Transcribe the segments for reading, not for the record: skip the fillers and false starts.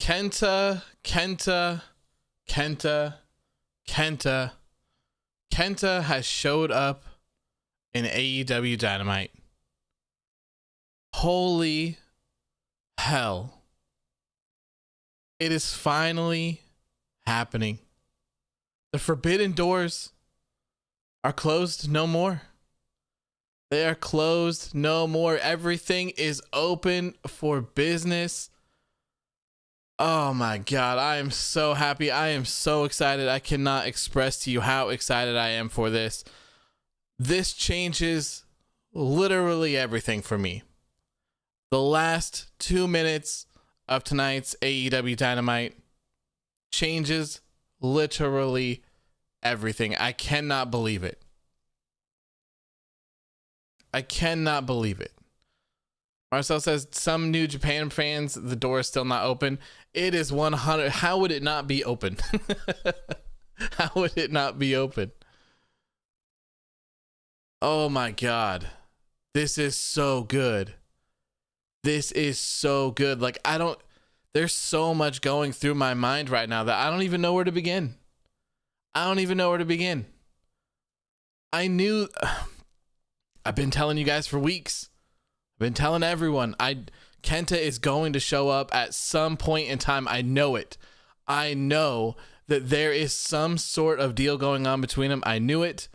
Kenta has showed up in AEW Dynamite. Holy hell. It is finally happening. The forbidden doors are closed no more. They are closed no more. Everything is open for business. Oh my God, I am so happy. I am so excited. I cannot express to you how excited I am for this. This changes literally everything for me. The last 2 minutes of tonight's AEW Dynamite changes literally everything. I cannot believe it. I cannot believe it. Marcel says some New Japan fans, the door is still not open. It is 100. How would it not be open? How would it not be open? Oh my God. This is so good. This is so good. Like, there's so much going through my mind right now that I don't even know where to begin. I've been telling you guys for weeks. I've been telling everyone. Kenta is going to show up at some point in time. I know it. I know that there is some sort of deal going on between them. I knew it.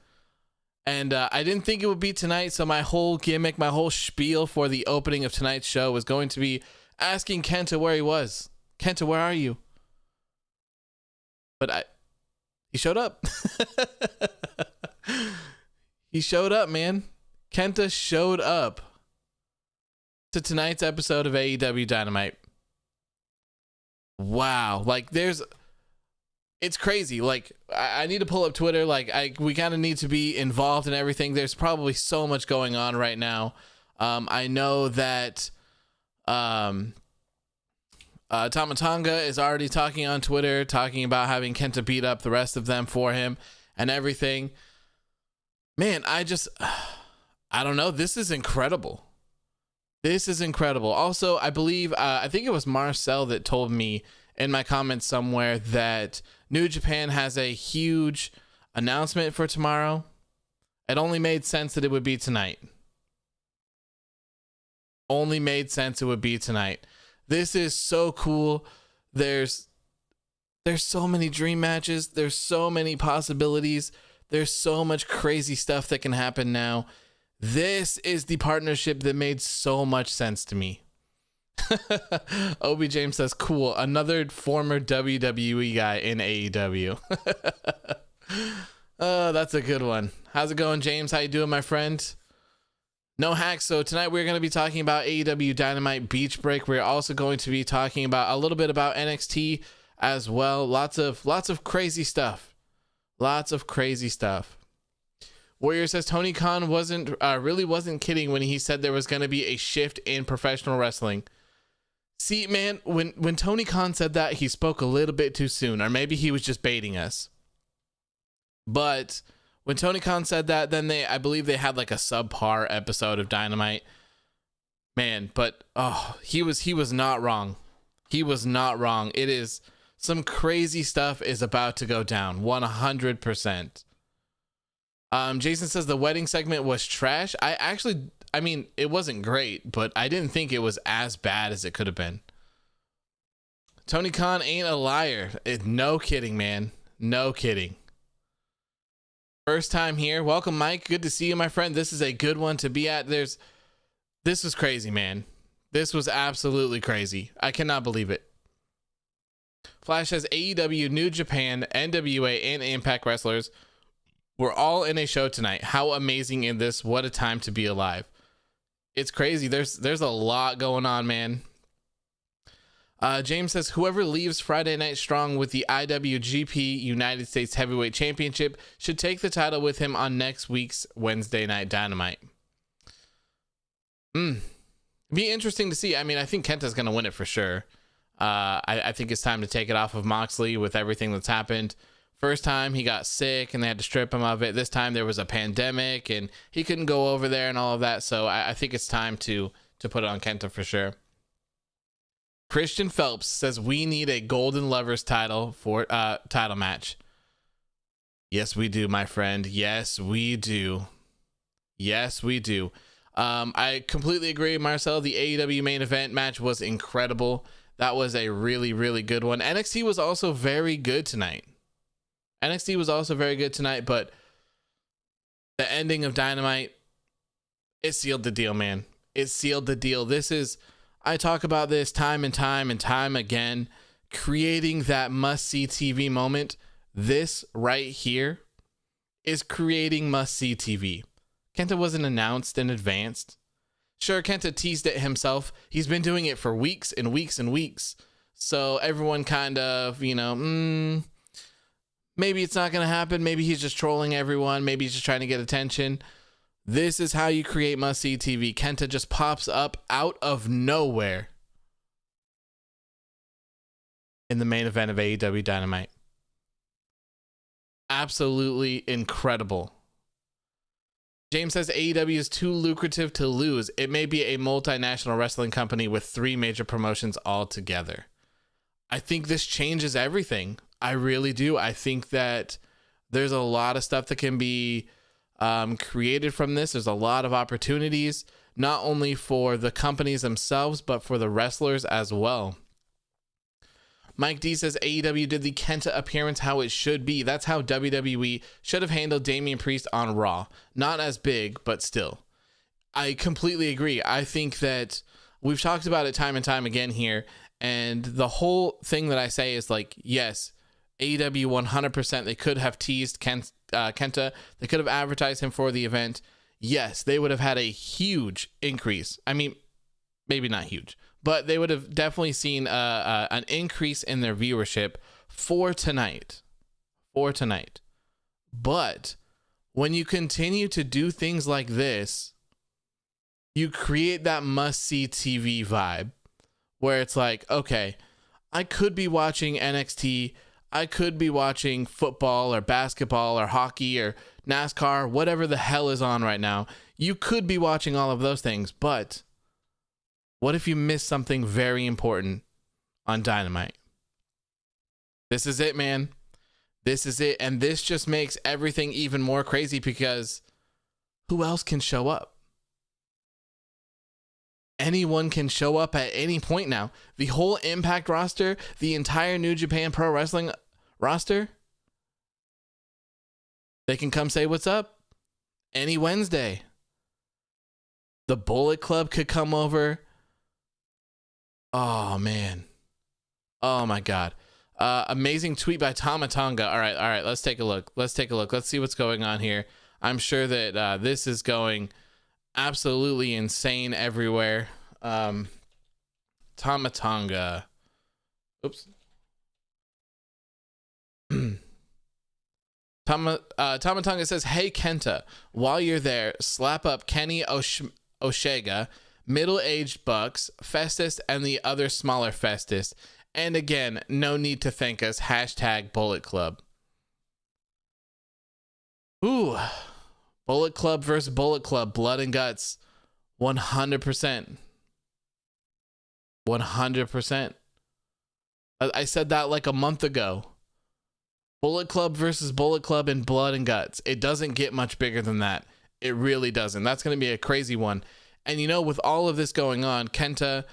And I didn't think it would be tonight. So my whole gimmick, my whole spiel for the opening of tonight's show was going to be asking Kenta where he was. Kenta, where are you? But he showed up. He showed up, man. Kenta showed up to tonight's episode of AEW Dynamite. Wow. Like, it's crazy. Like, I need to pull up Twitter. Like, we kind of need to be involved in everything. There's probably so much going on right now. I know that Tamatanga is already talking on Twitter, talking about having Kenta beat up the rest of them for him and everything. Man, I don't know. This is incredible. This is incredible. Also, I believe, I think it was Marcel that told me in my comments somewhere that New Japan has a huge announcement for tomorrow. It only made sense that it would be tonight. This is so cool. There's so many dream matches. There's so many possibilities. There's so much crazy stuff that can happen now. This is the partnership that made so much sense to me. Obi James says, cool. Another former WWE guy in AEW. Oh, that's a good one. How's it going, James? How you doing, my friend? No hacks. So tonight we're going to be talking about AEW Dynamite Beach Break. We're also going to be talking about a little bit about NXT as well. Lots of crazy stuff. Warrior says Tony Khan really wasn't kidding when he said there was going to be a shift in professional wrestling. See, man, when Tony Khan said that, he spoke a little bit too soon, or maybe he was just baiting us. But when Tony Khan said that, then I believe they had like a subpar episode of Dynamite. Man, but he was not wrong. He was not wrong. It is some crazy stuff is about to go down. 100%. Jason says the wedding segment was trash. I mean, it wasn't great, but I didn't think it was as bad as it could have been. Tony Khan ain't a liar. No kidding, man. No kidding. First time here. Welcome, Mike. Good to see you, my friend. This is a good one to be at. This was crazy, man. This was absolutely crazy. I cannot believe it. Flash says AEW, New Japan, NWA, and Impact wrestlers we're all in a show tonight. How amazing is this? What a time to be alive. It's crazy. There's a lot going on, man. James says whoever leaves Friday Night Strong with the IWGP United States Heavyweight Championship should take the title with him on next week's Wednesday Night Dynamite. Be interesting to see. I mean, I think Kenta's going to win it for sure. I think it's time to take it off of Moxley with everything that's happened. First time he got sick and they had to strip him of it. This time there was a pandemic and he couldn't go over there and all of that. So I think it's time to put it on Kenta for sure. Christian Phelps says we need a Golden Lovers title for title match. Yes, we do, my friend. Yes, we do. Yes, we do. I completely agree, Marcel. The AEW main event match was incredible. That was a really, really good one. NXT was also very good tonight. But the ending of Dynamite, it sealed the deal, man. It sealed the deal. I talk about this time and time again, creating that must-see TV moment. This right here is creating must-see TV. Kenta wasn't announced in advance. Sure, Kenta teased it himself. He's been doing it for weeks and weeks and weeks. So everyone kind of, maybe it's not going to happen. Maybe he's just trolling everyone. Maybe he's just trying to get attention. This is how you create must-see TV. Kenta just pops up out of nowhere in the main event of AEW Dynamite. Absolutely incredible. James says AEW is too lucrative to lose. It may be a multinational wrestling company with 3 major promotions all together. I think this changes everything. I really do. I think that there's a lot of stuff that can be created from this. There's a lot of opportunities, not only for the companies themselves, but for the wrestlers as well. Mike D says AEW did the Kenta appearance how it should be. That's how WWE should have handled Damian Priest on Raw. Not as big, but still. I completely agree. I think that we've talked about it time and time again here. And the whole thing that I say is like, yes, AEW 100%, they could have teased Kenta. They could have advertised him for the event. Yes, they would have had a huge increase. I mean, maybe not huge, but they would have definitely seen an increase in their viewership for tonight. But when you continue to do things like this, you create that must-see TV vibe where it's like, okay, I could be watching NXT, I could be watching football or basketball or hockey or NASCAR, whatever the hell is on right now. You could be watching all of those things, but what if you miss something very important on Dynamite? This is it, man. This is it. And this just makes everything even more crazy because who else can show up? Anyone can show up at any point now. The whole Impact roster, the entire New Japan Pro Wrestling roster, they can come say what's up any Wednesday. The Bullet Club could come over. Oh, man. Oh, my God. Amazing tweet by Tamatonga. All right. Let's take a look. Let's see what's going on here. I'm sure that this is going absolutely insane everywhere. Tamatonga. Oops. Tamatonga says, hey, Kenta, while you're there, slap up Kenny Oshega, middle-aged Bucks, Festus, and the other smaller Festus. And again, no need to thank us. # Bullet Club. Ooh. Bullet Club versus Bullet Club. Blood and guts. 100%. 100%. I said that like a month ago. Bullet Club versus Bullet Club in blood and guts. It doesn't get much bigger than that. It really doesn't. That's going to be a crazy one. And with all of this going on, Kenta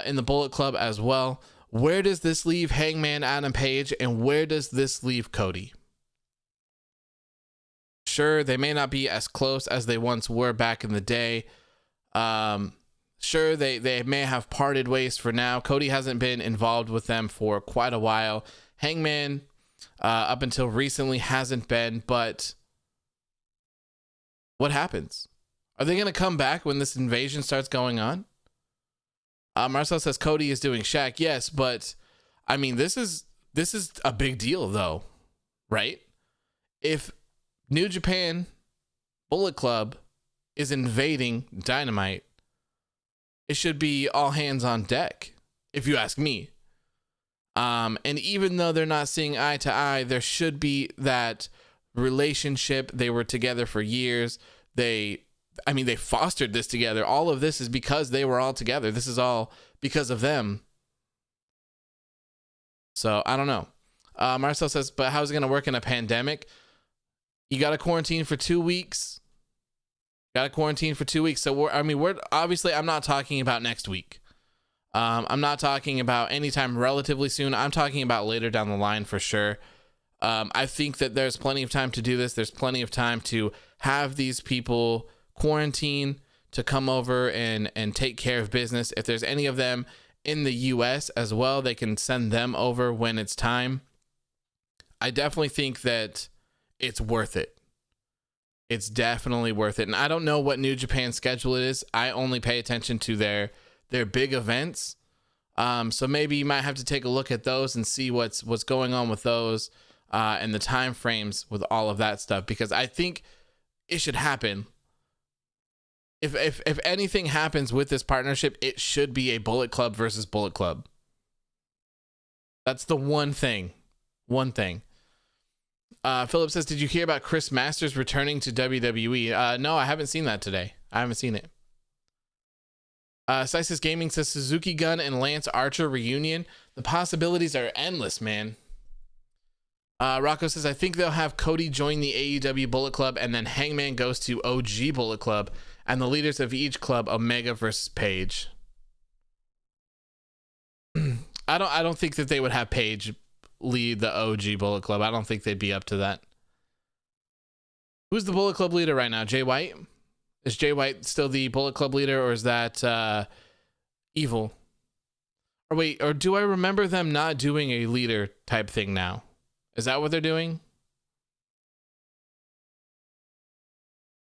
in the Bullet Club as well, where does this leave Hangman Adam Page and where does this leave Cody? Sure, they may not be as close as they once were back in the day. Sure, they may have parted ways for now. Cody hasn't been involved with them for quite a while. Hangman, up until recently, hasn't been, but what happens? Are they going to come back when this invasion starts going on? Marcel says Cody is doing Shaq. Yes, but I mean, this is a big deal though, right? If New Japan Bullet Club is invading Dynamite, it should be all hands on deck, if you ask me. And even though they're not seeing eye to eye, there should be that relationship. They were together for years. They fostered this together. All of this is because they were all together. This is all because of them. So I don't know. Marcel says, but how's it going to work in a pandemic? You got to quarantine for 2 weeks. So we're obviously, I'm not talking about next week. I'm not talking about anytime relatively soon. I'm talking about later down the line for sure. I think that there's plenty of time to do this. There's plenty of time to have these people quarantine, to come over and take care of business. If there's any of them in the US as well, they can send them over when it's time. I definitely think that it's worth it. It's definitely worth it. And I don't know what New Japan's schedule is. I only pay attention to their big events. So maybe you might have to take a look at those and see what's going on with those and the time frames with all of that stuff, because I think it should happen. If anything happens with this partnership, it should be a Bullet Club versus Bullet Club. That's the one thing. Philip says, did you hear about Chris Masters returning to WWE? No, I haven't seen that today. I haven't seen it. Sysis Gaming says Suzuki Gun and Lance Archer reunion. The possibilities are endless, man. Rocco says, I think they'll have Cody join the AEW Bullet Club, and then Hangman goes to OG Bullet Club, and the leaders of each club, Omega versus Page. I don't think that they would have Page lead the OG Bullet Club. I don't think they'd be up to that. Who's the Bullet Club leader right now? Jay White? Is Jay White still the Bullet Club leader, or is that Evil? Or do I remember them not doing a leader type thing now? Is that what they're doing?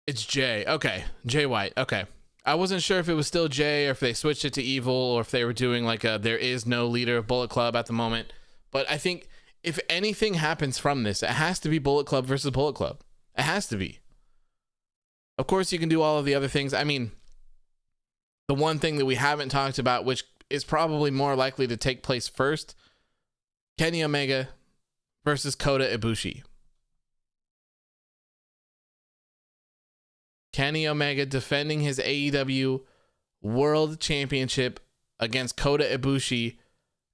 It's Jay. Okay. Jay White. Okay. I wasn't sure if it was still Jay, or if they switched it to Evil, or if they were doing like there is no leader of Bullet Club at the moment. But I think if anything happens from this, it has to be Bullet Club versus Bullet Club. It has to be. Of course, you can do all of the other things. I mean, the one thing that we haven't talked about, which is probably more likely to take place first, Kenny Omega versus Kota Ibushi. Kenny Omega defending his AEW World Championship against Kota Ibushi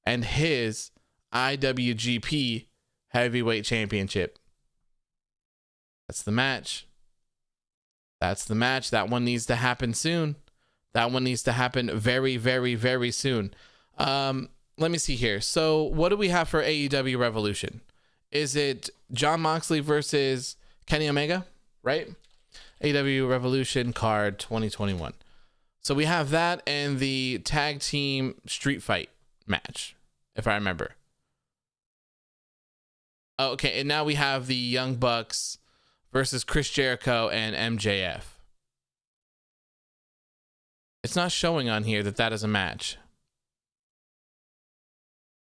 and his IWGP Heavyweight Championship. That's the match. That one needs to happen soon. That one needs to happen very, very, very soon. Let me see here. So what do we have for AEW Revolution? Is it Jon Moxley versus Kenny Omega, right? AEW Revolution card 2021. So we have that and the tag team street fight match, if I remember. Okay, and now we have the Young Bucks versus Chris Jericho and MJF. It's not showing on here that is a match.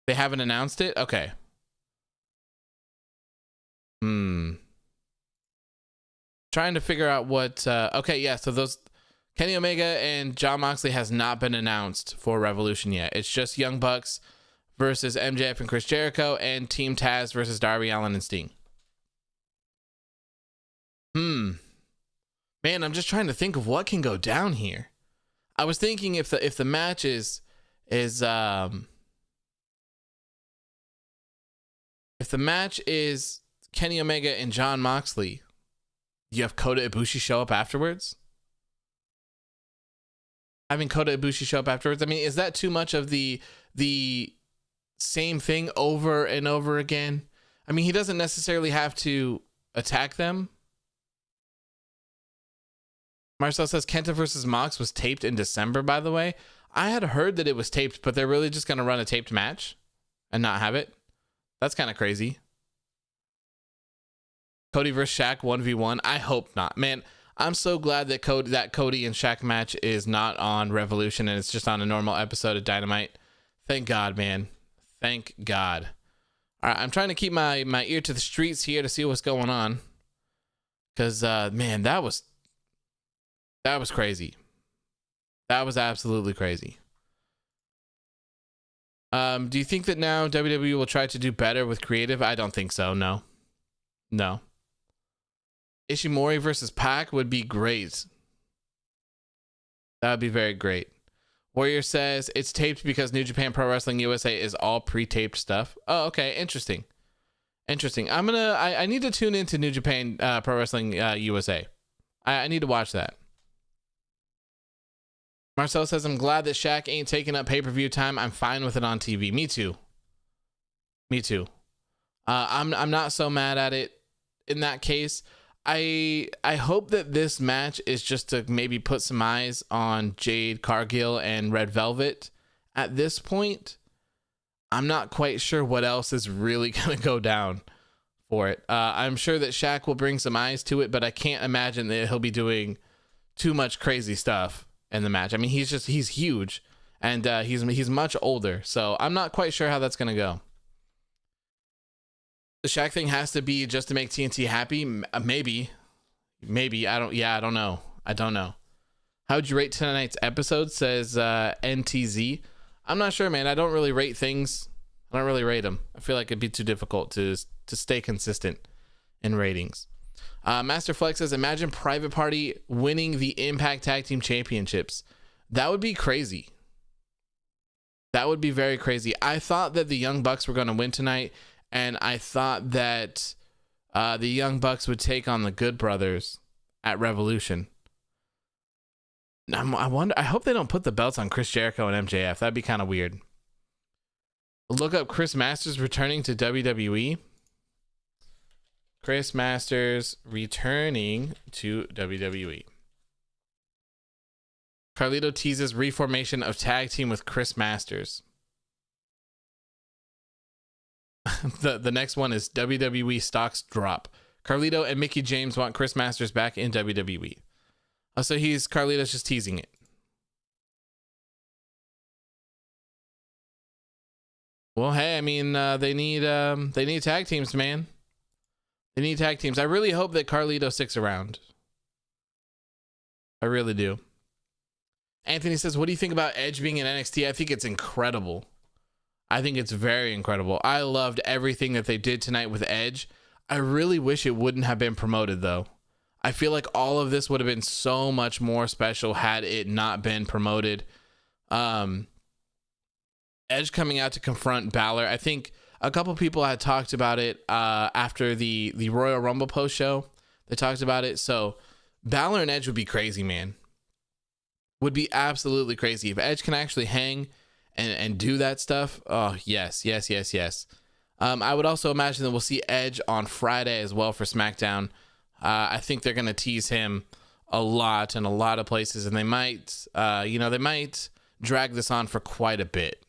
They haven't announced it? Okay. Trying to figure out what... okay, yeah, so those... Kenny Omega and Jon Moxley has not been announced for Revolution yet. It's just Young Bucks versus MJF and Chris Jericho, and Team Taz versus Darby Allin and Sting. Man, I'm just trying to think of what can go down here. I was thinking if the match is if the match is Kenny Omega and Jon Moxley, you have Kota Ibushi show up afterwards. Having Kota Ibushi show up afterwards, I mean, is that too much of the same thing over and over again? I mean, he doesn't necessarily have to attack them. Marcel says Kenta versus Mox was taped in December, by the way. I had heard that it was taped, but they're really just going to run a taped match and not have it. That's kind of crazy. Cody versus Shaq 1v1. I hope not. Man, I'm so glad that Cody and Shaq match is not on Revolution and it's just on a normal episode of Dynamite. Thank God, man. Thank God. All right, I'm trying to keep my ear to the streets here to see what's going on. Because, man, that was crazy. That was absolutely crazy. Do you think that now WWE will try to do better with creative? I don't think so. No. Ishimori versus Pac would be great. That would be very great. Warrior says it's taped because New Japan Pro Wrestling USA is all pre-taped stuff. Oh, okay. Interesting. I need to tune into New Japan Pro Wrestling USA. I need to watch that. Marcel says, I'm glad that Shaq ain't taking up pay-per-view time. I'm fine with it on TV. Me too. I'm not so mad at it in that case. I hope that this match is just to maybe put some eyes on Jade Cargill and Red Velvet. At this point, I'm not quite sure what else is really going to go down for it. I'm sure that Shaq will bring some eyes to it, but I can't imagine that he'll be doing too much crazy stuff in the match. I mean, he's huge, and he's much older, so I'm not quite sure how that's going to go. The Shaq thing has to be just to make TNT happy. Maybe. I don't know. How would you rate tonight's episode? Says NTZ. I'm not sure, man. I don't really rate things. I don't really rate them. I feel like it'd be too difficult to stay consistent in ratings. Master Flex says, imagine Private Party winning the Impact Tag Team Championships. That would be crazy. That would be very crazy. I thought that the Young Bucks were going to win tonight. And I thought that the Young Bucks would take on the Good Brothers at Revolution. I hope they don't put the belts on Chris Jericho and MJF. That'd be kind of weird. Look up Chris Masters returning to WWE. Chris Masters returning to WWE. Carlito teases reformation of tag team with Chris Masters. The next one is WWE stocks drop. Carlito and Mickie James want Chris Masters back in WWE. So Carlito's just teasing it. Well, hey, I mean, they need tag teams, man. They need tag teams. I really hope that Carlito sticks around. I really do. Anthony says, what do you think about Edge being in NXT? I think it's incredible. I think it's very incredible. I loved everything that they did tonight with Edge. I really wish it wouldn't have been promoted, though. I feel like all of this would have been so much more special had it not been promoted. Edge coming out to confront Balor. I think a couple people had talked about it after the Royal Rumble post show. They talked about it. So Balor and Edge would be crazy, man. Would be absolutely crazy. If Edge can actually hang and do that stuff, oh, yes. I would also imagine that we'll see Edge on Friday as well for SmackDown. I think they're going to tease him a lot in a lot of places, and they might drag this on for quite a bit.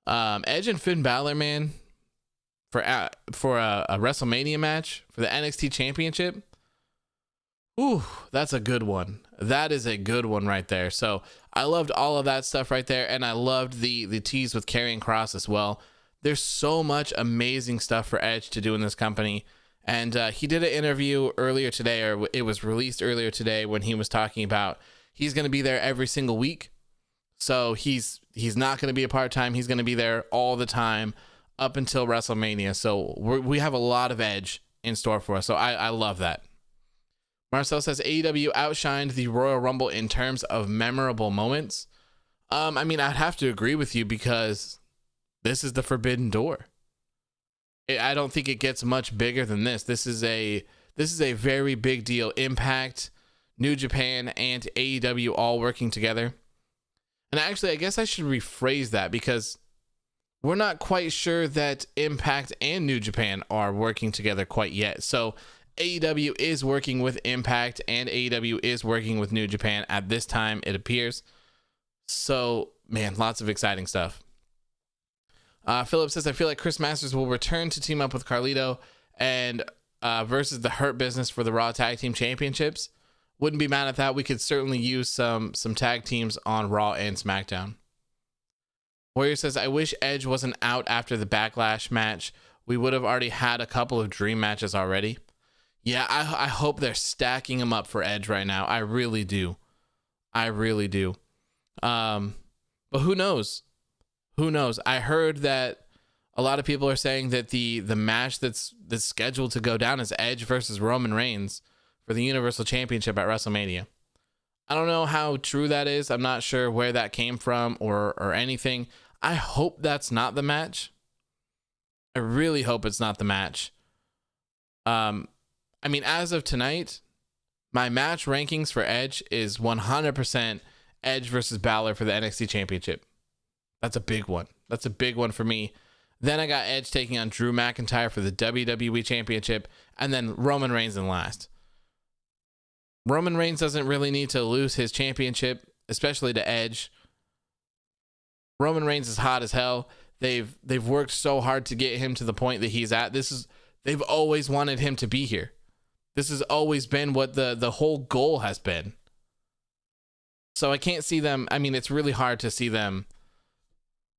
Edge and Finn Balor, man, for a WrestleMania match for the NXT Championship. Ooh, that's a good one. That is a good one right there. So I loved all of that stuff right there, and I loved the tease with Karrion Kross as well. There's so much amazing stuff for Edge to do in this company, and he did an interview earlier today, or it was released earlier today, when he was talking about he's going to be there every single week. So he's not going to be a part-time. He's going to be there all the time up until WrestleMania. So we have a lot of Edge in store for us. So I love that. Marcel says AEW outshined the Royal Rumble in terms of memorable moments. I mean, I'd have to agree with you because this is the Forbidden Door. I don't think it gets much bigger than this. This is a very big deal. Impact, New Japan, and AEW all working together. And actually, I guess I should rephrase that because we're not quite sure that Impact and New Japan are working together quite yet. So AEW is working with Impact and AEW is working with New Japan at this time, it appears. So, man, lots of exciting stuff. Philip says, I feel like Chris Masters will return to team up with Carlito and versus the Hurt Business for the Raw Tag Team Championships. Wouldn't be mad at that. We could certainly use some tag teams on Raw and SmackDown. Warrior says, I wish Edge wasn't out after the Backlash match. We would have already had a couple of dream matches already. Yeah, I hope they're stacking him up for Edge right now. I really do. But who knows? I heard that a lot of people are saying that the match that's scheduled to go down is Edge versus Roman Reigns for the Universal Championship at WrestleMania. I don't know how true that is. I'm not sure where that came from or anything. I hope that's not the match. I really hope it's not the match. I mean, as of tonight, my match rankings for Edge is 100% Edge versus Balor for the NXT Championship. That's a big one. That's a big one for me. Then I got Edge taking on Drew McIntyre for the WWE Championship, and then Roman Reigns in last. Roman Reigns doesn't really need to lose his championship, especially to Edge. Roman Reigns is hot as hell. They've worked so hard to get him to the point that he's at. They've always wanted him to be here. This has always been what the whole goal has been. So I can't see them. I mean, it's really hard to see them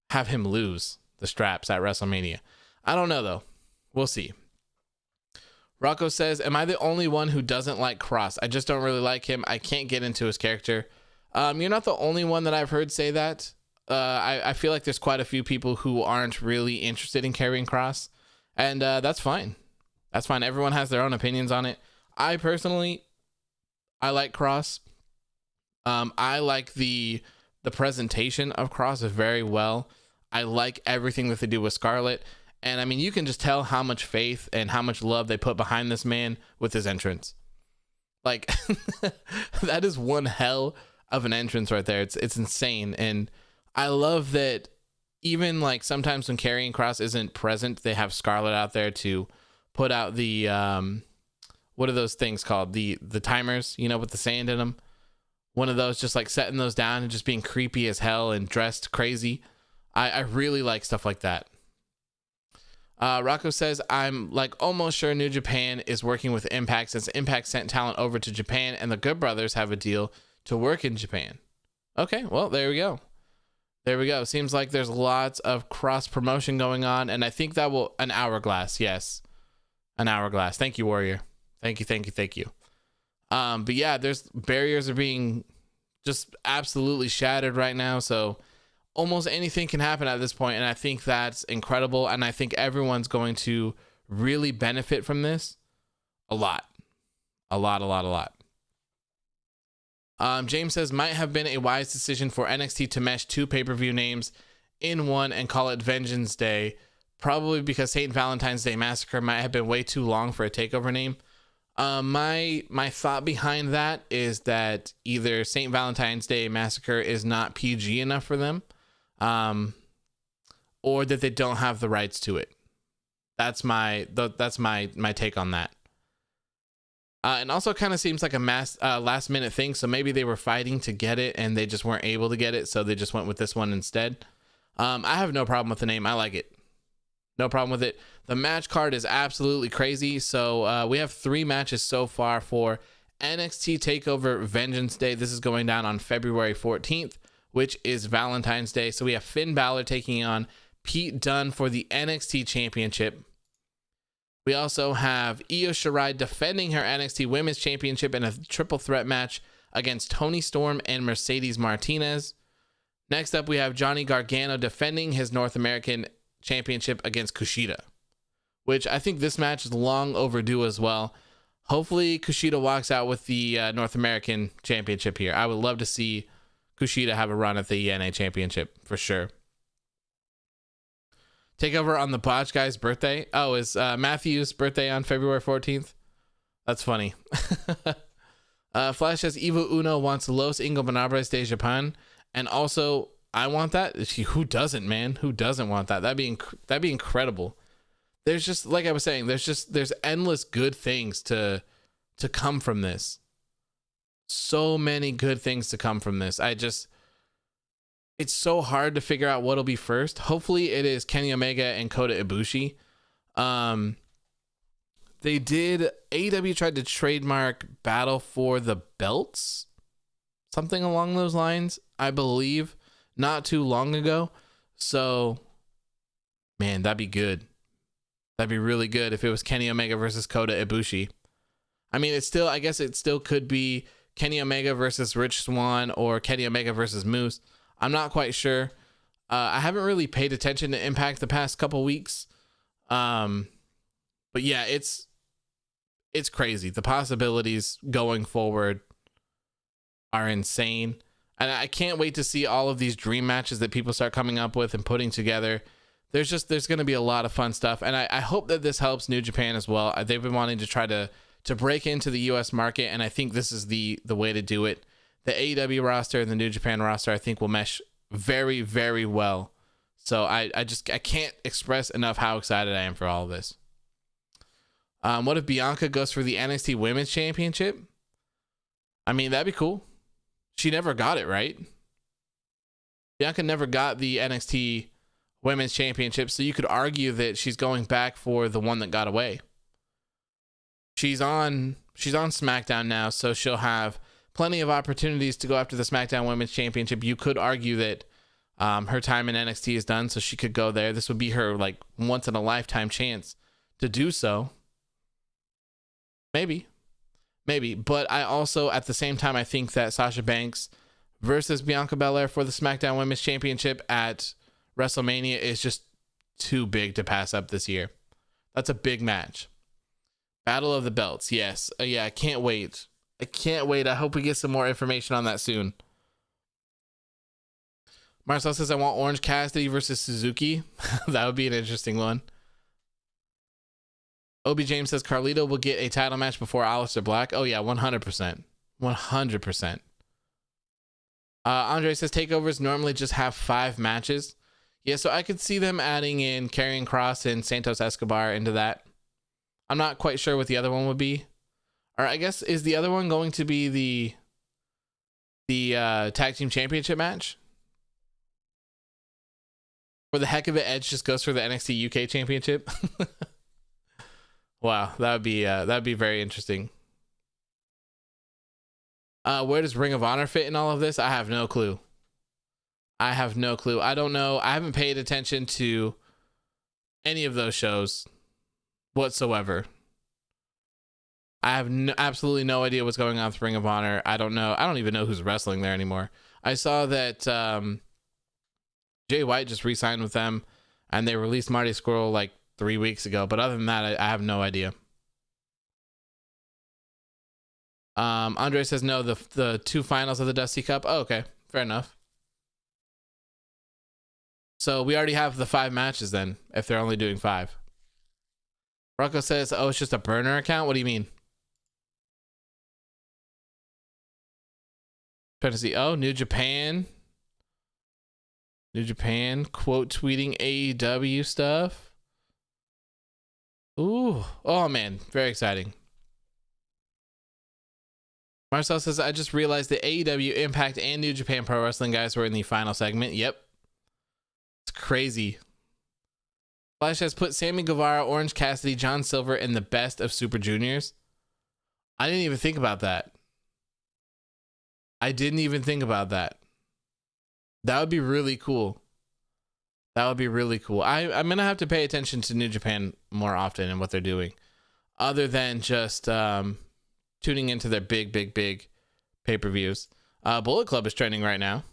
have him lose the straps at WrestleMania. I don't know, though. We'll see. Rocco says, am I the only one who doesn't like Cross? I just don't really like him. I can't get into his character. You're not the only one that I've heard say that. I feel like there's quite a few people who aren't really interested in carrying Cross. And that's fine. That's fine. Everyone has their own opinions on it. I personally, I like Cross. I like the presentation of Cross very well. I like everything that they do with Scarlett. And I mean, you can just tell how much faith and how much love they put behind this man with his entrance. Like, that is one hell of an entrance right there. It's insane. And I love that even like sometimes when Karrion Kross isn't present, they have Scarlett out there to put out the, what are those things called? The timers, you know, with the sand in them. One of those, just like setting those down and just being creepy as hell and dressed crazy. I really like stuff like that. Rocco says, I'm like almost sure New Japan is working with Impact since Impact sent talent over to Japan and the Good Brothers have a deal to work in Japan. Okay, well, there we go. There we go. Seems like there's lots of cross promotion going on, and I think that will an hourglass. Yes, an hourglass. Thank you, Warrior. Thank you. But yeah, there's barriers are being just absolutely shattered right now. So almost anything can happen at this point, and I think that's incredible. And I think everyone's going to really benefit from this a lot. James says, might have been a wise decision for NXT to mesh two pay-per-view names in one and call it Vengeance Day, probably because St. Valentine's Day Massacre might have been way too long for a takeover name. My thought behind that is that either St. Valentine's Day Massacre is not PG enough for them, or that they don't have the rights to it. That's my take on that. And also kind of seems like a last minute thing. So maybe they were fighting to get it and they just weren't able to get it. So they just went with this one instead. I have no problem with the name. I like it. No problem with it. The match card is absolutely crazy. So we have 3 matches so far for NXT TakeOver Vengeance Day. This is going down on February 14th, which is Valentine's Day. So we have Finn Balor taking on Pete Dunne for the NXT Championship. We also have Io Shirai defending her NXT Women's Championship in a triple threat match against Toni Storm and Mercedes Martinez. Next up, we have Johnny Gargano defending his North American Championship against Kushida, which I think this match is long overdue as well. Hopefully, Kushida walks out with the North American Championship here. I would love to see Kushida have a run at the NA Championship for sure. Takeover on the Botch guy's birthday. Oh, is Matthew's birthday on February 14th? That's funny. Flash says Evil Uno wants Los Ingobernables de Japan, and also I want that. Who doesn't, man? Who doesn't want that? That'd be incredible. There's just, like I was saying, there's endless good things to come from this. So many good things to come from this. It's so hard to figure out what'll be first. Hopefully it is Kenny Omega and Kota Ibushi. AEW tried to trademark Battle for the Belts, something along those lines, I believe, not too long ago. So, man, that'd be good. That'd be really good if it was Kenny Omega versus Kota Ibushi. I mean, I guess it still could be Kenny Omega versus Rich Swann or Kenny Omega versus Moose. I'm not quite sure. I haven't really paid attention to Impact the past couple weeks. But yeah, it's crazy. The possibilities going forward are insane. And I can't wait to see all of these dream matches that people start coming up with and putting together. There's going to be a lot of fun stuff. And I hope that this helps New Japan as well. They've been wanting to try to break into the US market. And I think this is the way to do it. The AEW roster and the New Japan roster, I think, will mesh very, very well. So I can't express enough how excited I am for all of this. What if Bianca goes for the NXT Women's Championship? I mean, that'd be cool. She never got it, right? Bianca never got the NXT Women's Championship, so you could argue that she's going back for the one that got away. She's on SmackDown now, so she'll have plenty of opportunities to go after the SmackDown Women's Championship. You could argue that her time in NXT is done, so she could go there. This would be her like once in a lifetime chance to do so. Maybe, but I also at the same time I think that Sasha Banks versus Bianca Belair for the SmackDown Women's Championship at WrestleMania is just too big to pass up this year. That's a big match. Battle of the Belts, yes, yeah, I can't wait. I hope we get some more information on that soon. Marcel says, I want Orange Cassidy versus Suzuki. That would be an interesting one. Obi James says Carlito will get a title match before Aleister Black. Oh yeah, 100%. 100%. Andre says takeovers normally just have 5 matches. Yeah, so I could see them adding in Karrion Kross and Santos Escobar into that. I'm not quite sure what the other one would be. Or I guess, is the other one going to be the tag team championship match? For the heck of it, Edge just goes for the NXT UK championship. Wow, that'd be very interesting. Where does Ring of Honor fit in all of this? I have no clue. I don't know. I haven't paid attention to any of those shows whatsoever. I have absolutely no idea what's going on with Ring of Honor. I don't know. I don't even know who's wrestling there anymore. I saw that Jay White just re-signed with them, and they released Marty Scurll like 3 weeks ago. But other than that, I have no idea. Andre says no. The 2 finals of the Dusty Cup. Oh, okay, fair enough. So we already have the 5 matches then, if they're only doing 5. Rocco says, oh, it's just a burner account. What do you mean? Trying to see. Oh, New Japan quote tweeting AEW stuff. Ooh, oh man, very exciting. Marcel says, I just realized that AEW, Impact, and New Japan Pro Wrestling guys were in the final segment. Yep. It's crazy. Flash has put Sammy Guevara, Orange Cassidy, John Silver in the best of Super Juniors. I didn't even think about that. That would be really cool. I'm going to have to pay attention to New Japan more often and what they're doing. Other than just tuning into their big pay-per-views. Bullet Club is trending right now.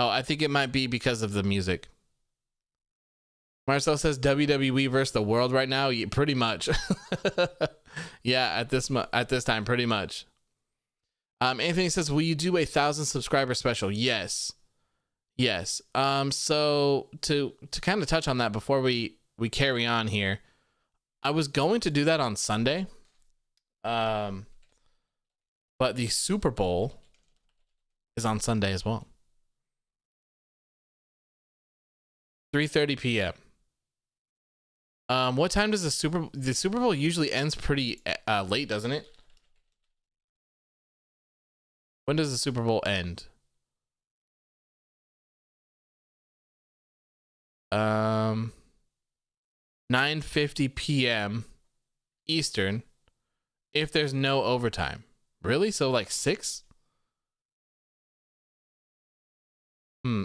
I think it might be because of the music. Marcel says WWE versus the world right now. Yeah, pretty much. Yeah, at this time, pretty much. Anthony says, will you do 1,000 subscriber special? Yes. So to kind of touch on that before we carry on here, I was going to do that on Sunday. But the Super Bowl is on Sunday as well. 3:30 p.m. What time does the Super Bowl usually ends pretty late, doesn't it? When does the Super Bowl end? 9:50 p.m. Eastern if there's no overtime. Really? So like 6?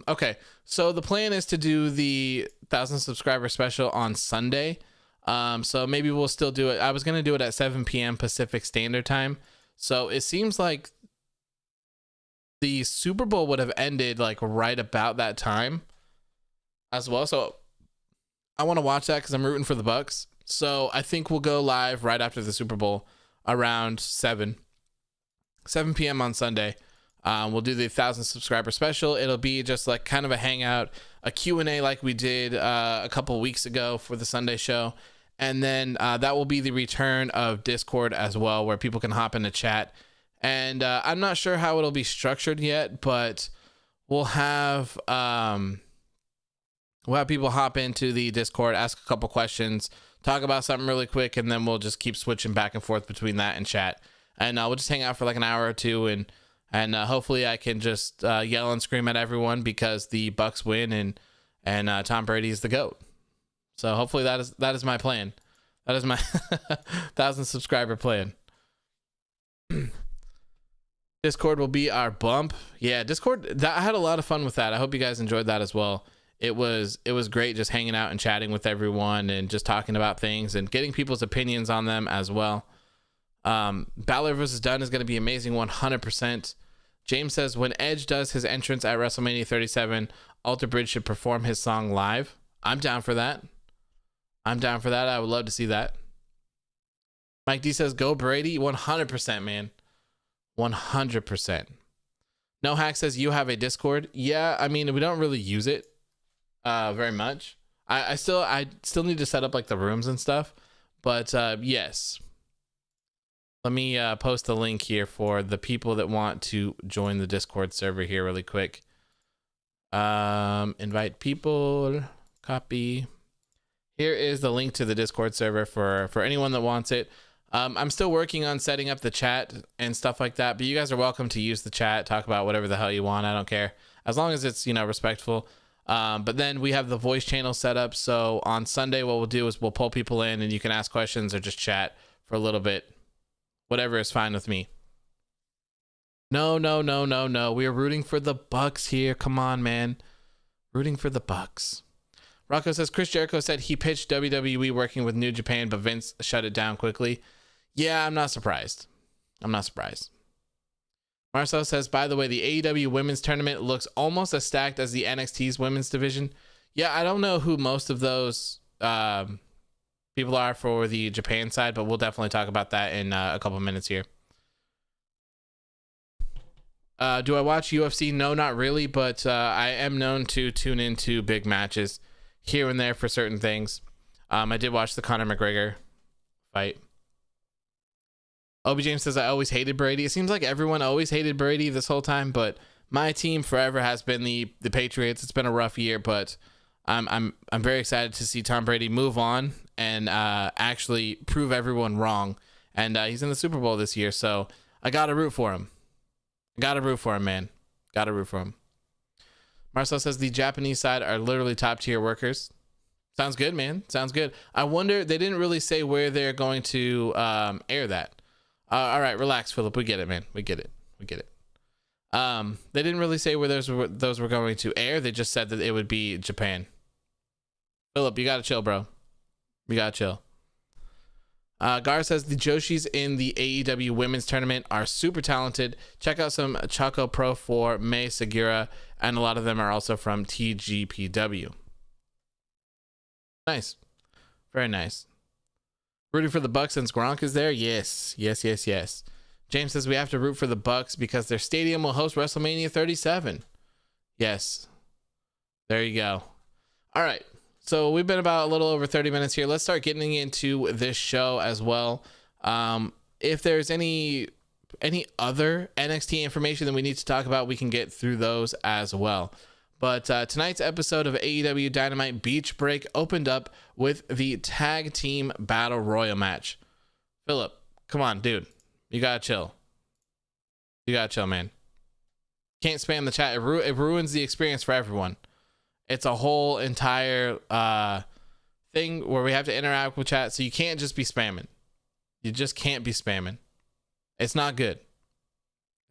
Okay. So the plan is to do the 1,000 subscriber special on Sunday. So maybe we'll still do it. I was going to do it at 7 p.m. Pacific Standard Time. So it seems like the Super Bowl would have ended like right about that time as well. So I want to watch that because I'm rooting for the Bucks. So I think we'll go live right after the Super Bowl around 7 p.m. on Sunday. We'll do the 1,000 subscriber special. It'll be just like kind of a hangout, a Q&A like we did a couple weeks ago for the Sunday show. And then that will be the return of Discord as well, where people can hop into chat. And I'm not sure how it'll be structured yet, but we'll have people hop into the Discord, ask a couple questions, talk about something really quick, and then we'll just keep switching back and forth between that and chat. And we'll just hang out for like an hour or two, and hopefully I can just yell and scream at everyone because the Bucks win and Tom Brady is the GOAT. So hopefully that is my plan. That is my 1,000 subscriber plan. Discord will be our bump. Yeah, Discord. I had a lot of fun with that. I hope you guys enjoyed that as well. It was great just hanging out and chatting with everyone and just talking about things and getting people's opinions on them as well. Balor versus Dunn is going to be amazing, 100%. James says when Edge does his entrance at WrestleMania 37, Alter Bridge should perform his song live. I'm down for that. I would love to see that. Mike D says go Brady, 100%, man. 100%. No Hack says you have a Discord. Yeah, I mean, we don't really use it very much. I still need to set up like the rooms and stuff, but yes. Let me post the link here for the people that want to join the Discord server here really quick. Invite people, copy. Here is the link to the Discord server for anyone that wants it. I'm still working on setting up the chat and stuff like that, but you guys are welcome to use the chat, talk about whatever the hell you want. I don't care, as long as it's, respectful. But then we have the voice channel set up. So on Sunday, what we'll do is we'll pull people in and you can ask questions or just chat for a little bit. Whatever is fine with me. No. We are rooting for the Bucks here. Come on, man. Rooting for the Bucks. Rocco says Chris Jericho said he pitched WWE working with New Japan, but Vince shut it down quickly. Yeah, I'm not surprised. Marcel says, by the way, the AEW women's tournament looks almost as stacked as the NXT's women's division. Yeah, I don't know who most of those people are for the Japan side, but we'll definitely talk about that in a couple minutes here. Do I watch UFC? No, not really, but I am known to tune into big matches here and there for certain things. I did watch the Conor McGregor fight. Obi James says I always hated Brady. It seems like everyone always hated Brady this whole time, but my team forever has been the Patriots. It's been a rough year, but I'm very excited to see Tom Brady move on and actually prove everyone wrong. And he's in the Super Bowl this year, so I gotta root for him. Man. Gotta root for him. Marcel says the Japanese side are literally top tier workers. Sounds good, man. Sounds good. I wonder, they didn't really say where they're going to air that. All right, relax, Philip. We get it, man. We get it. They didn't really say where those were going to air. They just said that it would be Japan. Philip, you gotta chill, bro. You gotta chill. Gar says the Joshis in the AEW women's tournament are super talented. Check out some Choco Pro for Mei Segura, and a lot of them are also from TGPW. Nice. Very nice. Rooting for the Bucks since Gronk is there? Yes. James says we have to root for the Bucks because their stadium will host WrestleMania 37. Yes. There you go. All right. So we've been about a little over 30 minutes here. Let's start getting into this show as well. If there's any other NXT information that we need to talk about, we can get through those as well. But tonight's episode of AEW Dynamite Beach Break opened up with the Tag Team Battle Royal match. Philip, come on, dude. You gotta chill. Man. Can't spam the chat. It ruins the experience for everyone. It's a whole entire thing where we have to interact with chat, so you can't just be spamming. You just can't be spamming. It's not good.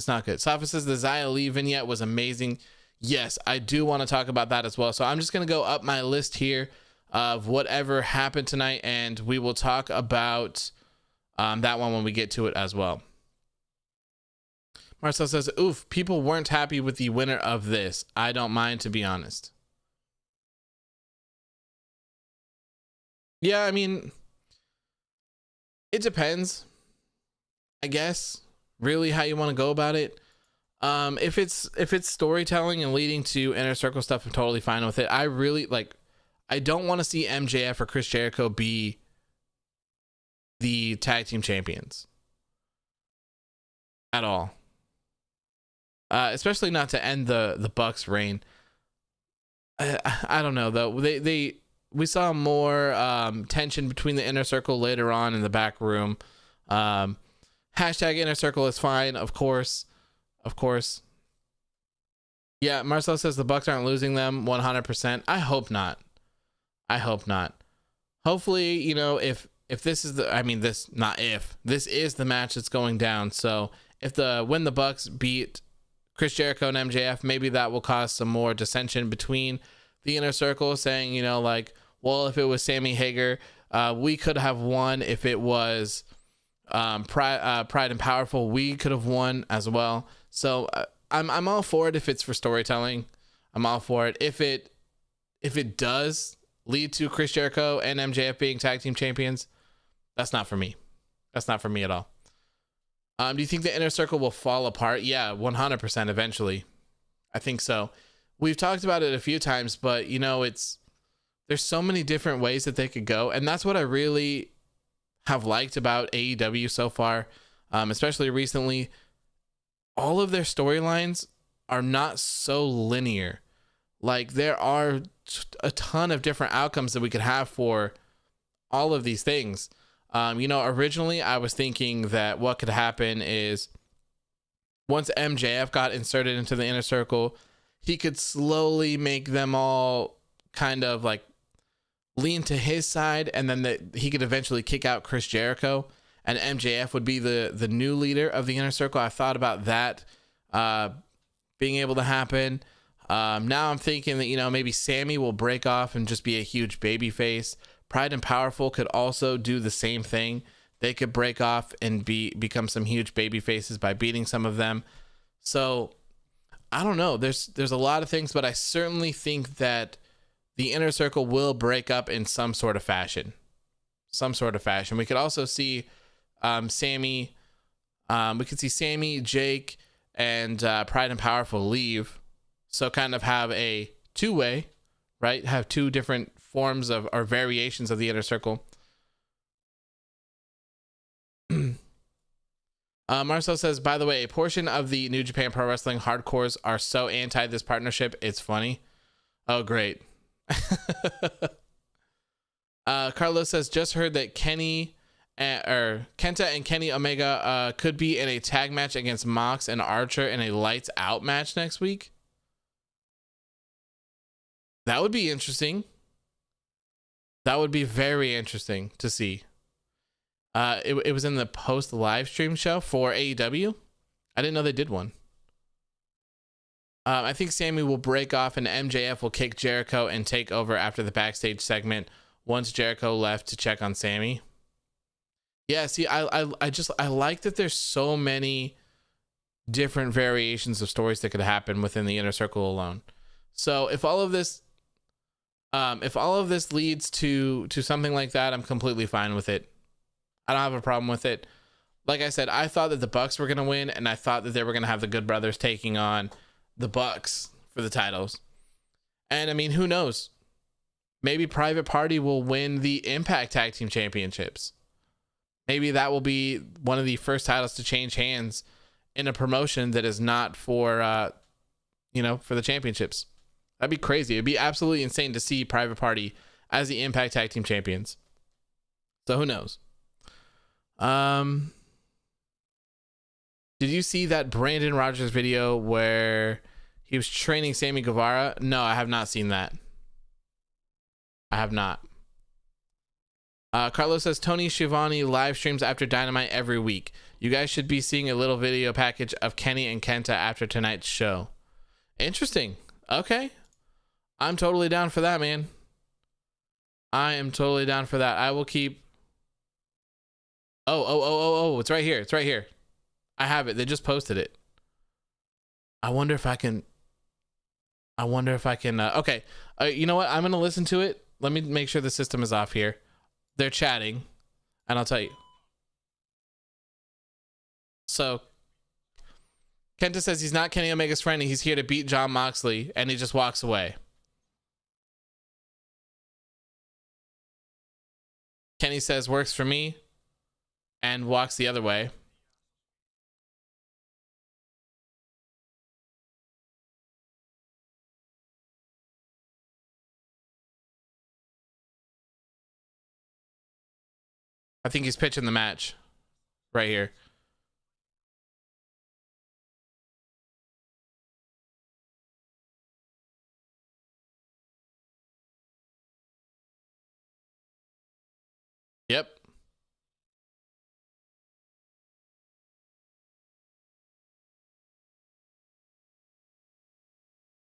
Safa says the Xia Li vignette was amazing. Yes, I do want to talk about that as well. So I'm just going to go up my list here of whatever happened tonight, and we will talk about that one when we get to it as well. Marcel says, oof, people weren't happy with the winner of this. I don't mind, to be honest. Yeah, I mean, it depends. I guess, really how you want to go about it. If it's storytelling and leading to Inner Circle stuff, I'm totally fine with it. I really I don't want to see MJF or Chris Jericho be the tag team champions at all. Especially not to end the Bucks reign. I don't know though. We saw more tension between the Inner Circle later on in the back room. Hashtag Inner Circle is fine, of course. Yeah, Marcel says the Bucks aren't losing them 100%. I hope not. Hopefully, you know, if this is this is the match that's going down. So when the Bucks beat Chris Jericho and MJF, maybe that will cause some more dissension between the Inner Circle, saying, you know, like, well, if it was Sammy Hager, we could have won. If it was Pride and Powerful, we could have won as well. So I'm all for it if it's for storytelling. I'm all for it. If it does lead to Chris Jericho and MJF being tag team champions, that's not for me. That's not for me at all. Do you think the Inner Circle will fall apart? Yeah, 100% eventually. I think so. We've talked about it a few times, but you know, there's so many different ways that they could go, and that's what I really have liked about AEW so far, especially recently. All of their storylines are not so linear. Like, there are a ton of different outcomes that we could have for all of these things. You know, originally I was thinking that what could happen is once MJF got inserted into the Inner Circle, he could slowly make them all kind of like lean to his side, and then he could eventually kick out Chris Jericho, and MJF would be the new leader of the Inner Circle. I thought about that being able to happen. Now I'm thinking that, you know, maybe Sammy will break off and just be a huge baby face. Pride and Powerful could also do the same thing. They could break off and become some huge baby faces by beating some of them. So I don't know. There's a lot of things, but I certainly think that the Inner Circle will break up in some sort of fashion. We could also see Sammy. We could see Sammy, Jake, and Pride and Powerful leave. So kind of have a two-way, right? Have two different forms of or variations of the Inner Circle. Marcel says, by the way, a portion of the New Japan Pro Wrestling hardcores are so anti this partnership, it's funny. Oh, great. Carlos says, just heard that Kenta and Kenny Omega could be in a tag match against Mox and Archer in a lights out match next week. That would be interesting. That would be very interesting to see. It was in the post live stream show for AEW. I didn't know they did one. I think Sammy will break off and MJF will kick Jericho and take over after the backstage segment once Jericho left to check on Sammy. Yeah, see, I like that there's so many different variations of stories that could happen within the Inner Circle alone. So if all of this leads to something like that, I'm completely fine with it. I don't have a problem with it. Like I said, I thought that the Bucks were going to win, and I thought that they were going to have the Good Brothers taking on the Bucks for the titles. And I mean, who knows? Maybe Private Party will win the Impact Tag Team Championships. Maybe that will be one of the first titles to change hands in a promotion that is not for, for the championships. That'd be crazy. It'd be absolutely insane to see Private Party as the Impact Tag Team Champions. So who knows? Did you see that Brandon Rogers video where he was training Sammy Guevara? No, I have not seen that. I have not. Carlos says Tony Schiavone live streams after Dynamite every week. You guys should be seeing a little video package of Kenny and Kenta after tonight's show. Interesting. Okay. I'm totally down for that, man. I am totally down for that. I will keep... Oh, it's right here. It's right here. I have it. They just posted it. I wonder if I can... Okay. You know what? I'm going to listen to it. Let me make sure the system is off here. They're chatting, and I'll tell you. So Kenta says he's not Kenny Omega's friend and he's here to beat Jon Moxley, and he just walks away. Kenny says works for me and walks the other way. I think he's pitching the match right here. Yep.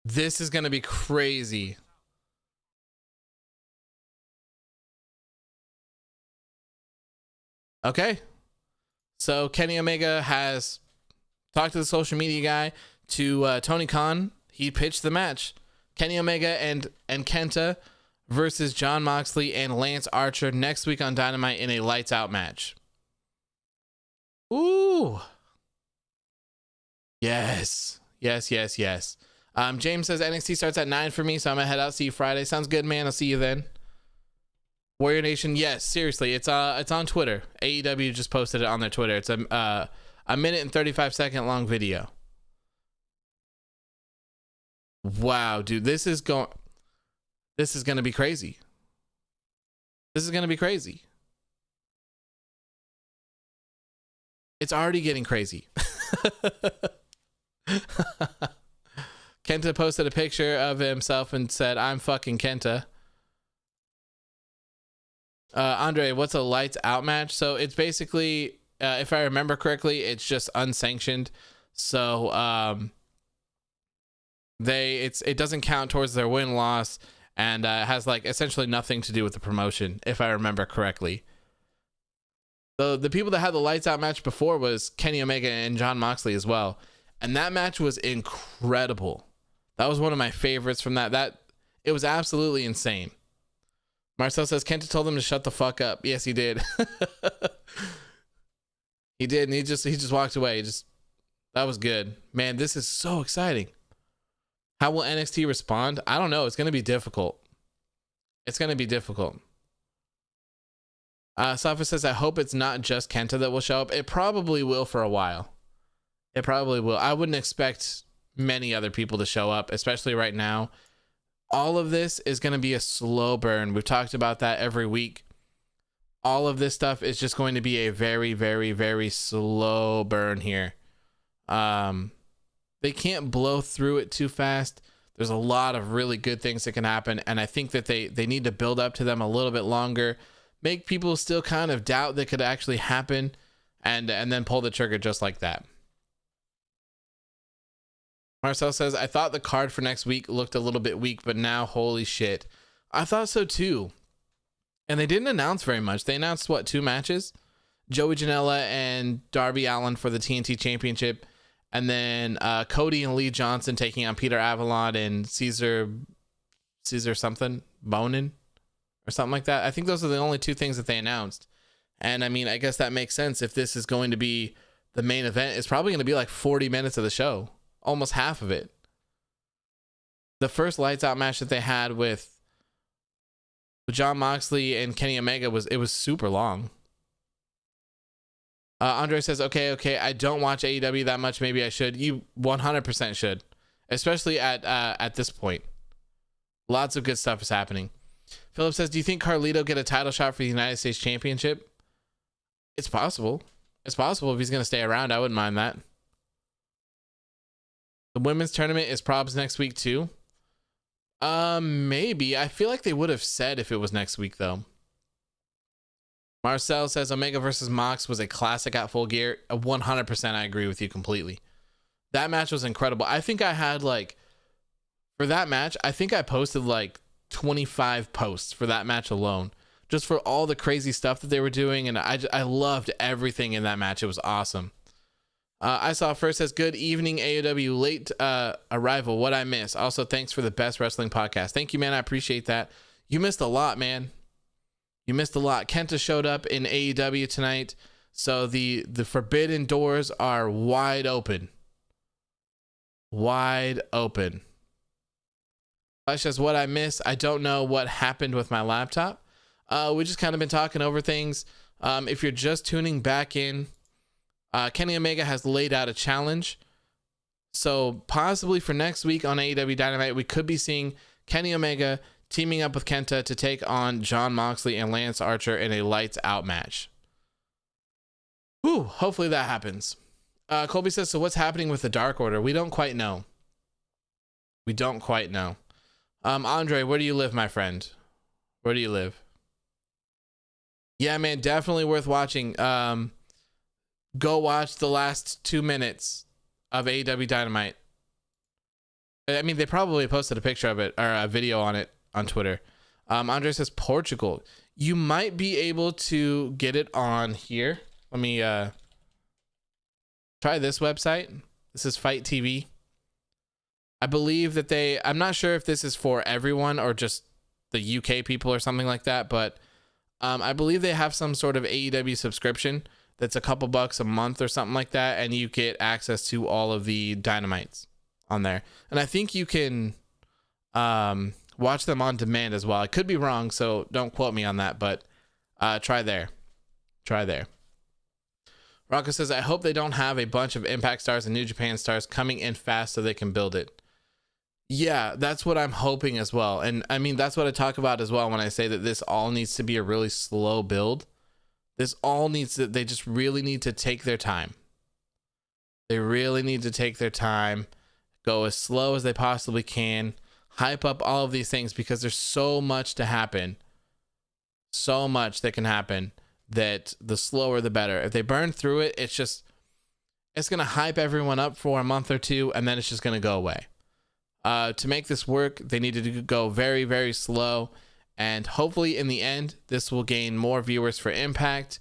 This is going to be crazy. Okay. So Kenny Omega has talked to the social media guy, to Tony Khan. He pitched the match. Kenny Omega and Kenta versus Jon Moxley and Lance Archer next week on Dynamite in a lights out match. Ooh. Yes. Yes, yes, yes. James says NXT starts at 9 for me, so I'm gonna head out. See you Friday. Sounds good, man. I'll see you then. Warrior Nation, yes, seriously, it's on Twitter. AEW just posted it on their Twitter. It's a minute and 35-second long video. Wow, dude, this is gonna be crazy. This is gonna be crazy. It's already getting crazy. Kenta posted a picture of himself and said, "I'm fucking Kenta." Andre, what's a lights out match? So it's basically, if I remember correctly, it's just unsanctioned. So it doesn't count towards their win loss, and has like essentially nothing to do with the promotion, if I remember correctly. The people that had the lights out match before was Kenny Omega and Jon Moxley as well, and that match was incredible. That was one of my favorites from that. It was absolutely insane. Marcel says Kenta told him to shut the fuck up. Yes, he did. He did, and he just walked away. That was good. Man, this is so exciting. How will NXT respond? I don't know. It's going to be difficult. It's going to be difficult. Safa says, I hope it's not just Kenta that will show up. It probably will for a while. It probably will. I wouldn't expect many other people to show up, especially right now. All of this is going to be a slow burn. We've talked about that every week. All of this stuff is just going to be a very, very, very slow burn here. They can't blow through it too fast. There's a lot of really good things that can happen, and I think that they need to build up to them a little bit longer, make people still kind of doubt that could actually happen, and then pull the trigger just like that. Marcel says, I thought the card for next week looked a little bit weak, but now, holy shit. I thought so too. And they didn't announce very much. They announced, 2 matches? Joey Janela and Darby Allin for the TNT Championship. And then Cody and Lee Johnson taking on Peter Avalon and Caesar something, Bonin or something like that. I think those are the only 2 things that they announced. And I mean, I guess that makes sense. If this is going to be the main event, it's probably going to be like 40 minutes of the show. Almost half of it. The first lights out match that they had with Jon Moxley and Kenny Omega was super long. Andre says, okay, I don't watch AEW that much. Maybe I should. You 100% should, especially at this point. Lots of good stuff is happening. Philip says, do you think Carlito get a title shot for the United States Championship? It's possible. It's possible if he's going to stay around. I wouldn't mind that. The women's tournament is probs next week too. Maybe. I feel like they would have said if it was next week though. Marcel says Omega versus Mox was a classic at Full Gear. 100%, I agree with you completely. That match was incredible. I think I had for that match, I think I posted 25 posts for that match alone, just for all the crazy stuff that they were doing, and I loved everything in that match. It was awesome. I saw first says, good evening, AEW late arrival. What I miss. Also, thanks for the best wrestling podcast. Thank you, man. I appreciate that. You missed a lot, man. You missed a lot. Kenta showed up in AEW tonight. So the forbidden doors are wide open. Wide open. Flash says, what I miss, I don't know what happened with my laptop. We just kind of been talking over things. If you're just tuning back in, Kenny Omega has laid out a challenge. So possibly for next week on AEW Dynamite, we could be seeing Kenny Omega teaming up with Kenta to take on Jon Moxley and Lance Archer in a lights out match. Whew, hopefully that happens. Colby says, so what's happening with the Dark Order? We don't quite know. We don't quite know. Andre, where do you live, my friend? Where do you live? Yeah, man, definitely worth watching. Go watch the last 2 minutes of AEW Dynamite. I mean, they probably posted a picture of it or a video on it on Twitter. Andre says Portugal. You might be able to get it on here. Let me try this website. This is Fight TV. I believe that I'm not sure if this is for everyone or just the UK people or something like that, but I believe they have some sort of AEW subscription that's a couple bucks a month or something like that, and you get access to all of the Dynamites on there. And I think you can watch them on demand as well. I could be wrong, so don't quote me on that, but try there. Try there. Rocco says, I hope they don't have a bunch of Impact stars and New Japan stars coming in fast so they can build it. Yeah, that's what I'm hoping as well. And I mean, that's what I talk about as well when I say that this all needs to be a really slow build. They just really need to take their time. They really need to take their time, go as slow as they possibly can, hype up all of these things because there's so much to happen. So much that can happen that the slower the better. If they burn through it, it's going to hype everyone up for a month or two and then it's just going to go away. To make this work, they needed to go very, very slow. And hopefully in the end, this will gain more viewers for Impact,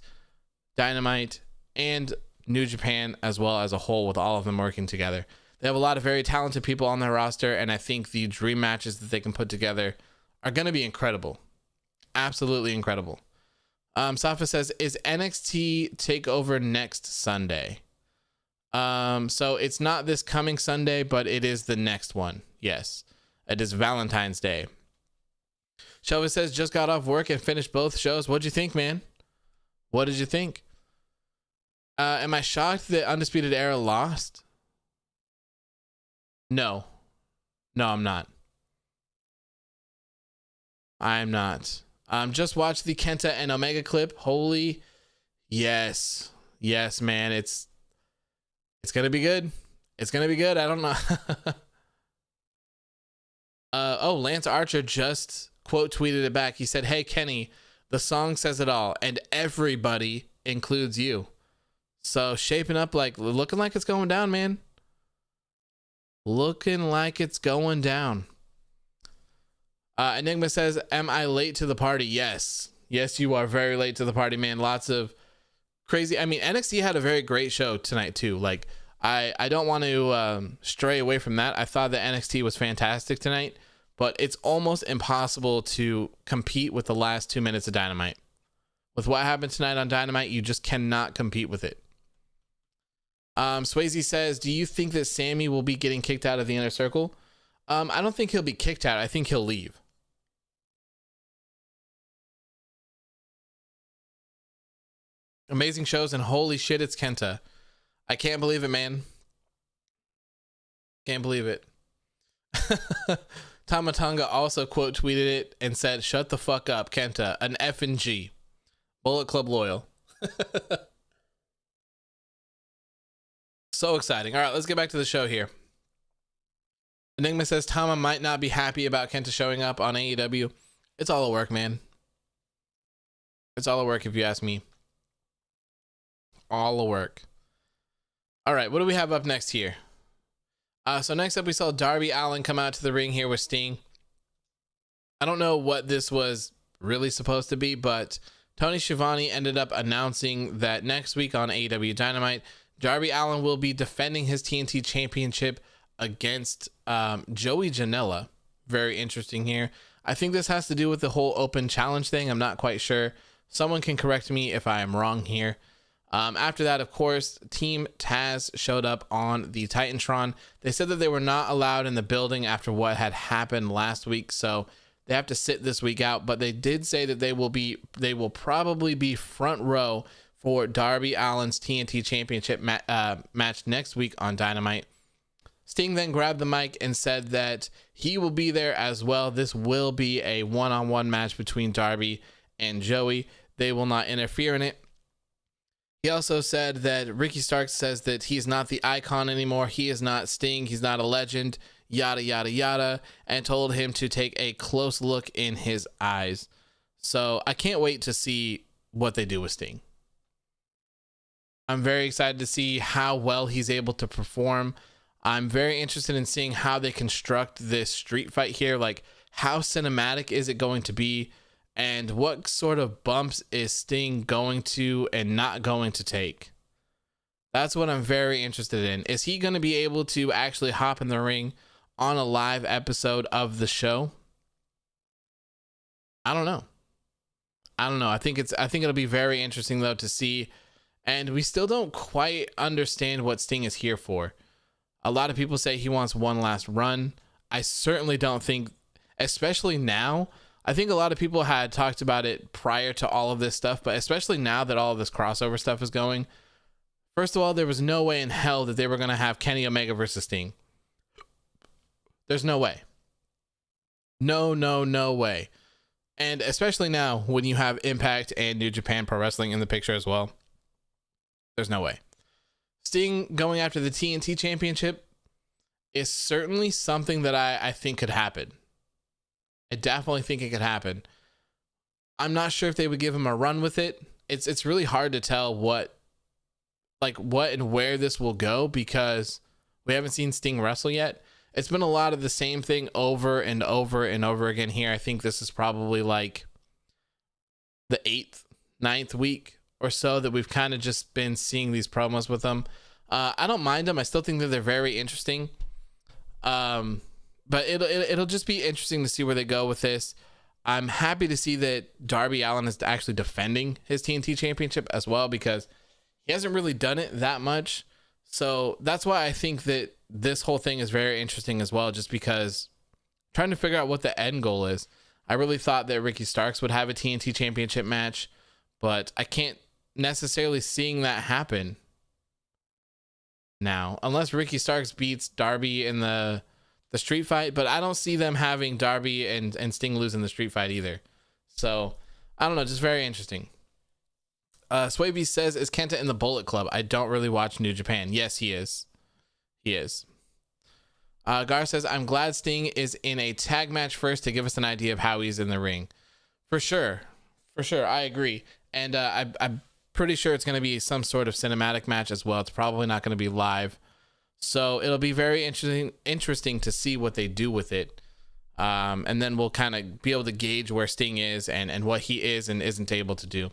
Dynamite, and New Japan as well as a whole with all of them working together. They have a lot of very talented people on their roster, and I think the dream matches that they can put together are going to be incredible. Absolutely incredible. Safa says, is NXT TakeOver next Sunday? So it's not this coming Sunday, but it is the next one. Yes, it is Valentine's Day. Shelva says, just got off work and finished both shows. What'd you think, man? What did you think? Am I shocked that Undisputed Era lost? No, I'm not. I'm not. Just watched the Kenta and Omega clip. Holy, yes, man. It's gonna be good. It's gonna be good. I don't know. Lance Archer just quote tweeted it back. He said, hey, Kenny, the song says it all, and everybody includes you. So shaping up looking like it's going down, man. Looking like it's going down. Enigma says, am I late to the party? Yes, you are very late to the party, man. Lots of crazy. I mean, NXT had a very great show tonight too. Like, I don't want to stray away from that. I thought that NXT was fantastic tonight, but it's almost impossible to compete with the last 2 minutes of Dynamite. With what happened tonight on Dynamite, you just cannot compete with it. Swayze says, do you think that Sammy will be getting kicked out of the Inner Circle? I don't think he'll be kicked out. I think he'll leave. Amazing shows, and holy shit, it's Kenta. I can't believe it, man. Can't believe it. Tamatanga also quote tweeted it and said, shut the fuck up, Kenta, an F and G. Bullet Club loyal. So exciting. All right, let's get back to the show here. Enigma says Tama might not be happy about Kenta showing up on AEW. It's all a work, man. It's all a work if you ask me. All a work. All right, what do we have up next here? So next up, we saw Darby Allin come out to the ring here with Sting. I don't know what this was really supposed to be, but Tony Schiavone ended up announcing that next week on AEW Dynamite, Darby Allin will be defending his TNT Championship against Joey Janela. Very interesting here. I think this has to do with the whole open challenge thing. I'm not quite sure. Someone can correct me if I am wrong here. After that, of course, Team Taz showed up on the Titantron. They said that they were not allowed in the building after what had happened last week, so they have to sit this week out. But they did say that they will probably be front row for Darby Allin's TNT Championship match next week on Dynamite. Sting then grabbed the mic and said that he will be there as well. This will be a one-on-one match between Darby and Joey. They will not interfere in it. He also said that Ricky Starks says that he's not the icon anymore. He is not Sting. He's not a legend, yada, yada, yada, and told him to take a close look in his eyes. So I can't wait to see what they do with Sting. I'm very excited to see how well he's able to perform. I'm very interested in seeing how they construct this street fight here. Like, how cinematic is it going to be? And what sort of bumps is Sting going to and not going to take? That's what I'm very interested in. Is he going to be able to actually hop in the ring on a live episode of the show? I don't know. I think it'll be very interesting though to see. And we still don't quite understand what Sting is here for. A lot of people say he wants one last run. I certainly don't think, especially now. I think a lot of people had talked about it prior to all of this stuff, but especially now that all of this crossover stuff is going. First of all, there was no way in hell that they were going to have Kenny Omega versus Sting. There's no way. No way. And especially now when you have Impact and New Japan Pro Wrestling in the picture as well. There's no way. Sting going after the TNT Championship is certainly something that I think could happen. I definitely think it could happen. I'm not sure if they would give him a run with it. It's really hard to tell what and where this will go because we haven't seen Sting wrestle yet. It's been a lot of the same thing over and over and over again here. I think this is probably like the 8th, 9th week or so that we've kind of just been seeing these promos with them. I don't mind them. I still think that they're very interesting. But it'll just be interesting to see where they go with this. I'm happy to see that Darby Allin is actually defending his TNT Championship as well because he hasn't really done it that much. So that's why I think that this whole thing is very interesting as well, just because I'm trying to figure out what the end goal is. I really thought that Ricky Starks would have a TNT Championship match, but I can't necessarily seeing that happen now, unless Ricky Starks beats Darby in the street fight, but I don't see them having Darby and Sting lose in the street fight either. So I don't know, just very interesting. Swaybe says, is Kenta in the Bullet Club? I don't really watch New Japan. Yes, he is. Gar says, I'm glad Sting is in a tag match first to give us an idea of how he's in the ring. For sure. I agree. And I'm pretty sure it's going to be some sort of cinematic match as well. It's probably not going to be live. So it'll be very interesting to see what they do with it. And then we'll kind of be able to gauge where Sting is and what he is and isn't able to do.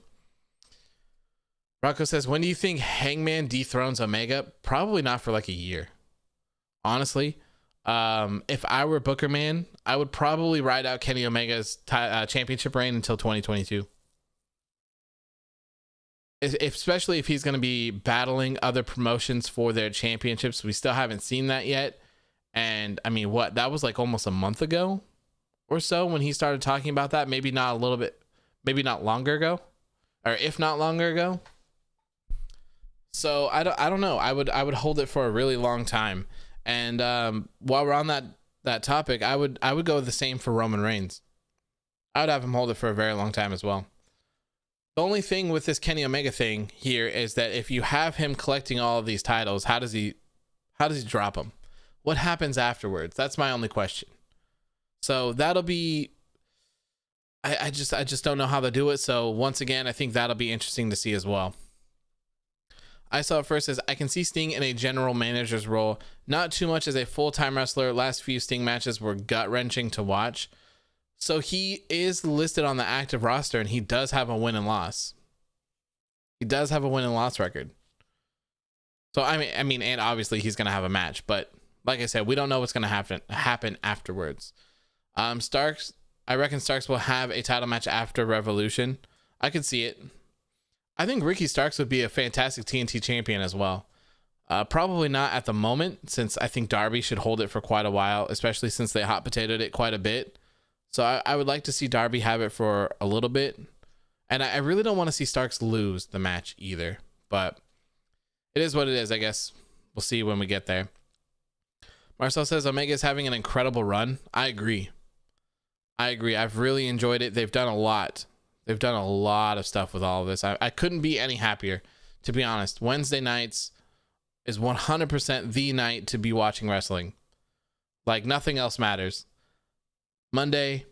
Rocco says, when do you think Hangman dethrones Omega? Probably not for like a year. Honestly, if I were Booker Man, I would probably ride out Kenny Omega's championship reign until 2022. Especially if he's going to be battling other promotions for their championships. We still haven't seen that yet. And I mean, that was like almost a month ago or so when he started talking about that. Maybe not longer ago, or if not longer ago. So I don't know. I would hold it for a really long time. And while we're on that topic, I would go the same for Roman Reigns. I would have him hold it for a very long time as well. The only thing with this Kenny Omega thing here is that if you have him collecting all of these titles, how does he drop them? What happens afterwards? That's my only question. So that'll be, I just don't know how they'll do it. So once again, I think that'll be interesting to see as well. I saw it first as I can see Sting in a general manager's role, not too much as a full-time wrestler. Last few Sting matches were gut-wrenching to watch. So he is listed on the active roster, and he does have a win and loss. He does have a win and loss record. So I mean, and obviously he's gonna have a match, but like I said, we don't know what's gonna happen afterwards. Starks, I reckon Starks will have a title match after Revolution. I could see it. I think Ricky Starks would be a fantastic TNT champion as well. Probably not at the moment, since I think Darby should hold it for quite a while, especially since they hot potatoed it quite a bit. So I would like to see Darby have it for a little bit. And I really don't want to see Starks lose the match either. But it is what it is, I guess. We'll see when we get there. Marcel says Omega is having an incredible run. I agree. I've really enjoyed it. They've done a lot. They've done a lot of stuff with all of this. I couldn't be any happier, to be honest. Wednesday nights is 100% the night to be watching wrestling. Like, nothing else matters. Monday,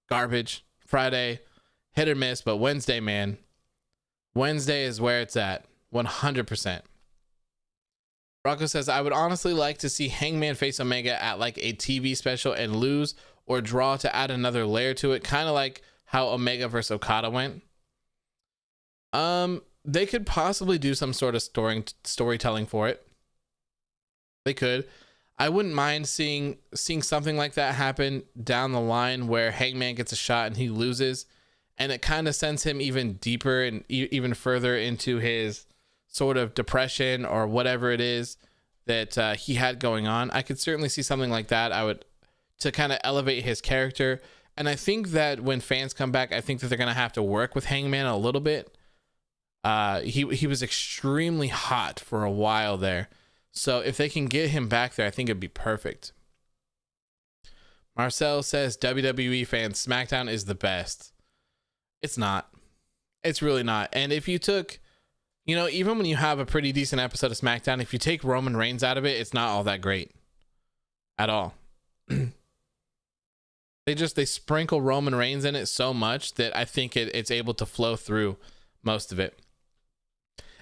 garbage. Friday, hit or miss. But Wednesday, man. Wednesday is where it's at. 100%. Rocco says, I would honestly like to see Hangman face Omega at like a TV special and lose or draw to add another layer to it. Kind of like how Omega versus Okada went. They could possibly do some sort of storytelling for it. They could. I wouldn't mind seeing something like that happen down the line where Hangman gets a shot and he loses, and it kind of sends him even deeper and even further into his sort of depression or whatever it is that he had going on. I could certainly see something like that. To kind of elevate his character. And I think that when fans come back, I think that they're going to have to work with Hangman a little bit. He was extremely hot for a while there. So if they can get him back there, I think it'd be perfect. Marcel says, WWE fans, SmackDown is the best. It's not. It's really not. And if you took, even when you have a pretty decent episode of SmackDown, if you take Roman Reigns out of it, it's not all that great at all. They sprinkle Roman Reigns in it so much that I think it's able to flow through most of it.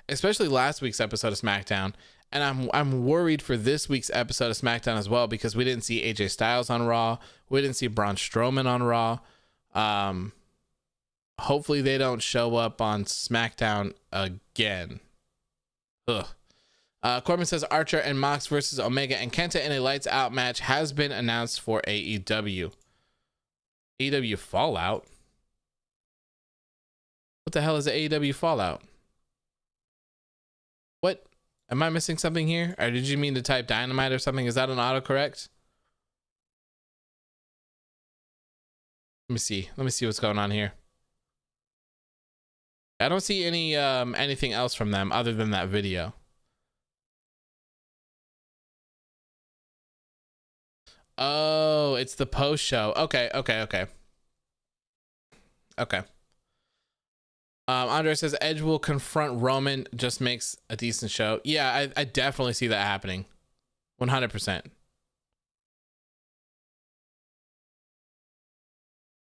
Especially last week's episode of SmackDown. And I'm worried for this week's episode of SmackDown as well, because we didn't see AJ Styles on Raw. We didn't see Braun Strowman on Raw. Hopefully they don't show up on SmackDown again. Ugh. Corbin says Archer and Mox versus Omega and Kenta in a lights out match has been announced for AEW. AEW Fallout? What the hell is the AEW Fallout? What? Am I missing something here? Or did you mean to type Dynamite or something? Is that an autocorrect? Let me see. Let me see what's going on here. I don't see any anything else from them other than that video. Oh, it's the post show. Okay. Andre says Edge will confront Roman, just makes a decent show. Yeah, I definitely see that happening. 100%.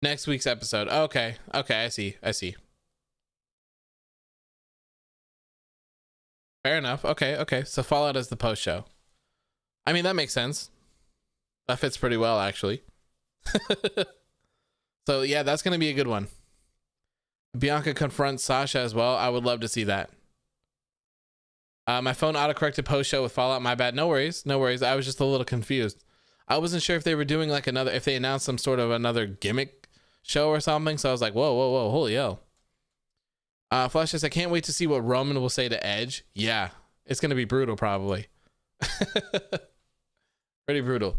Next week's episode. Okay, I see. Fair enough. Okay. So Fallout as the post show. I mean, that makes sense. That fits pretty well, actually. So yeah, that's going to be a good one. Bianca confronts Sasha as well. I would love to see that. My phone autocorrected post show with Fallout. My bad. No worries. I was just a little confused. I wasn't sure if they were doing like if they announced some sort of another gimmick show or something. So I was like, whoa, holy hell. Flash says, I can't wait to see what Roman will say to Edge. Yeah, it's going to be brutal, probably. Pretty brutal.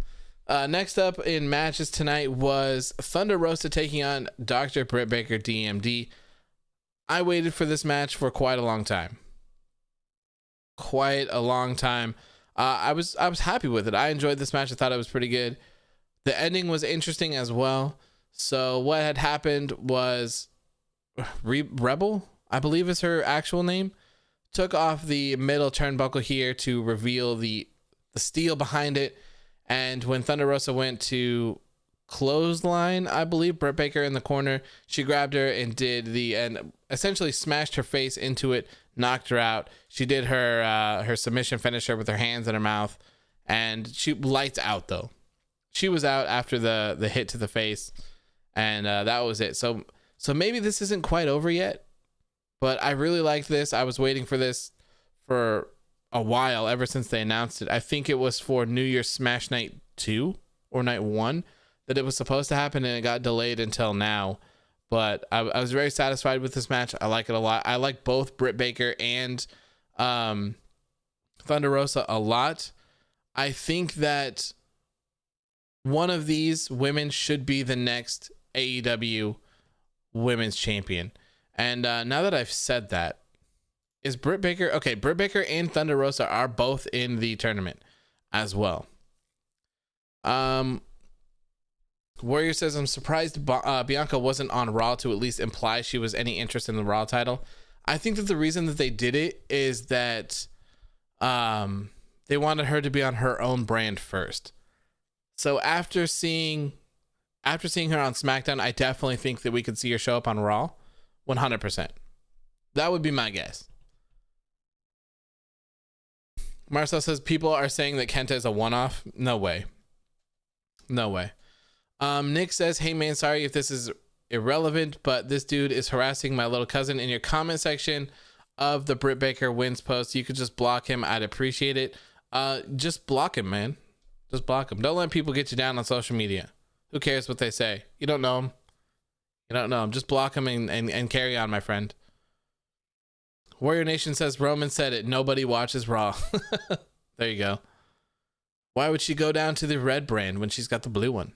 Next up in matches tonight was Thunder Rosa taking on Dr. Britt Baker, DMD. I waited for this match for quite a long time. I was happy with it. I enjoyed this match. I thought it was pretty good. The ending was interesting as well. So what had happened was Rebel, I believe is her actual name, took off the middle turnbuckle here to reveal the steel behind it. And when Thunder Rosa went to clothesline, I believe, Britt Baker in the corner, she grabbed her and and essentially smashed her face into it, knocked her out. She did her submission finisher with her hands in her mouth, and she lights out though. She was out after the hit to the face, and that was it. So maybe this isn't quite over yet, but I really liked this. I was waiting for this for a while, ever since they announced it. I think it was for New Year's Smash Night 2 or Night 1 that it was supposed to happen, and it got delayed until now. but I was very satisfied with this match. I like it a lot. I like both Britt Baker and Thunder Rosa a lot. I think that one of these women should be the next AEW Women's Champion. And now that I've said that, is Britt Baker... Okay, Britt Baker and Thunder Rosa are both in the tournament as well. Warrior says, I'm surprised Bianca wasn't on Raw to at least imply she was any interest in the Raw title. I think that the reason that they did it is that they wanted her to be on her own brand first. So after seeing her on SmackDown, I definitely think that we could see her show up on Raw 100%. That would be my guess. Marcel says people are saying that Kenta is a one-off. No way. No way. Nick says, hey man, sorry if this is irrelevant, but this dude is harassing my little cousin. In your comment section of the Britt Baker wins post, you could just block him. I'd appreciate it. Just block him, man. Just block him. Don't let people get you down on social media. Who cares what they say? You don't know him. You don't know him. Just block him and carry on, my friend. Warrior Nation says, Roman said it. Nobody watches Raw. There you go. Why would she go down to the red brand when she's got the blue one?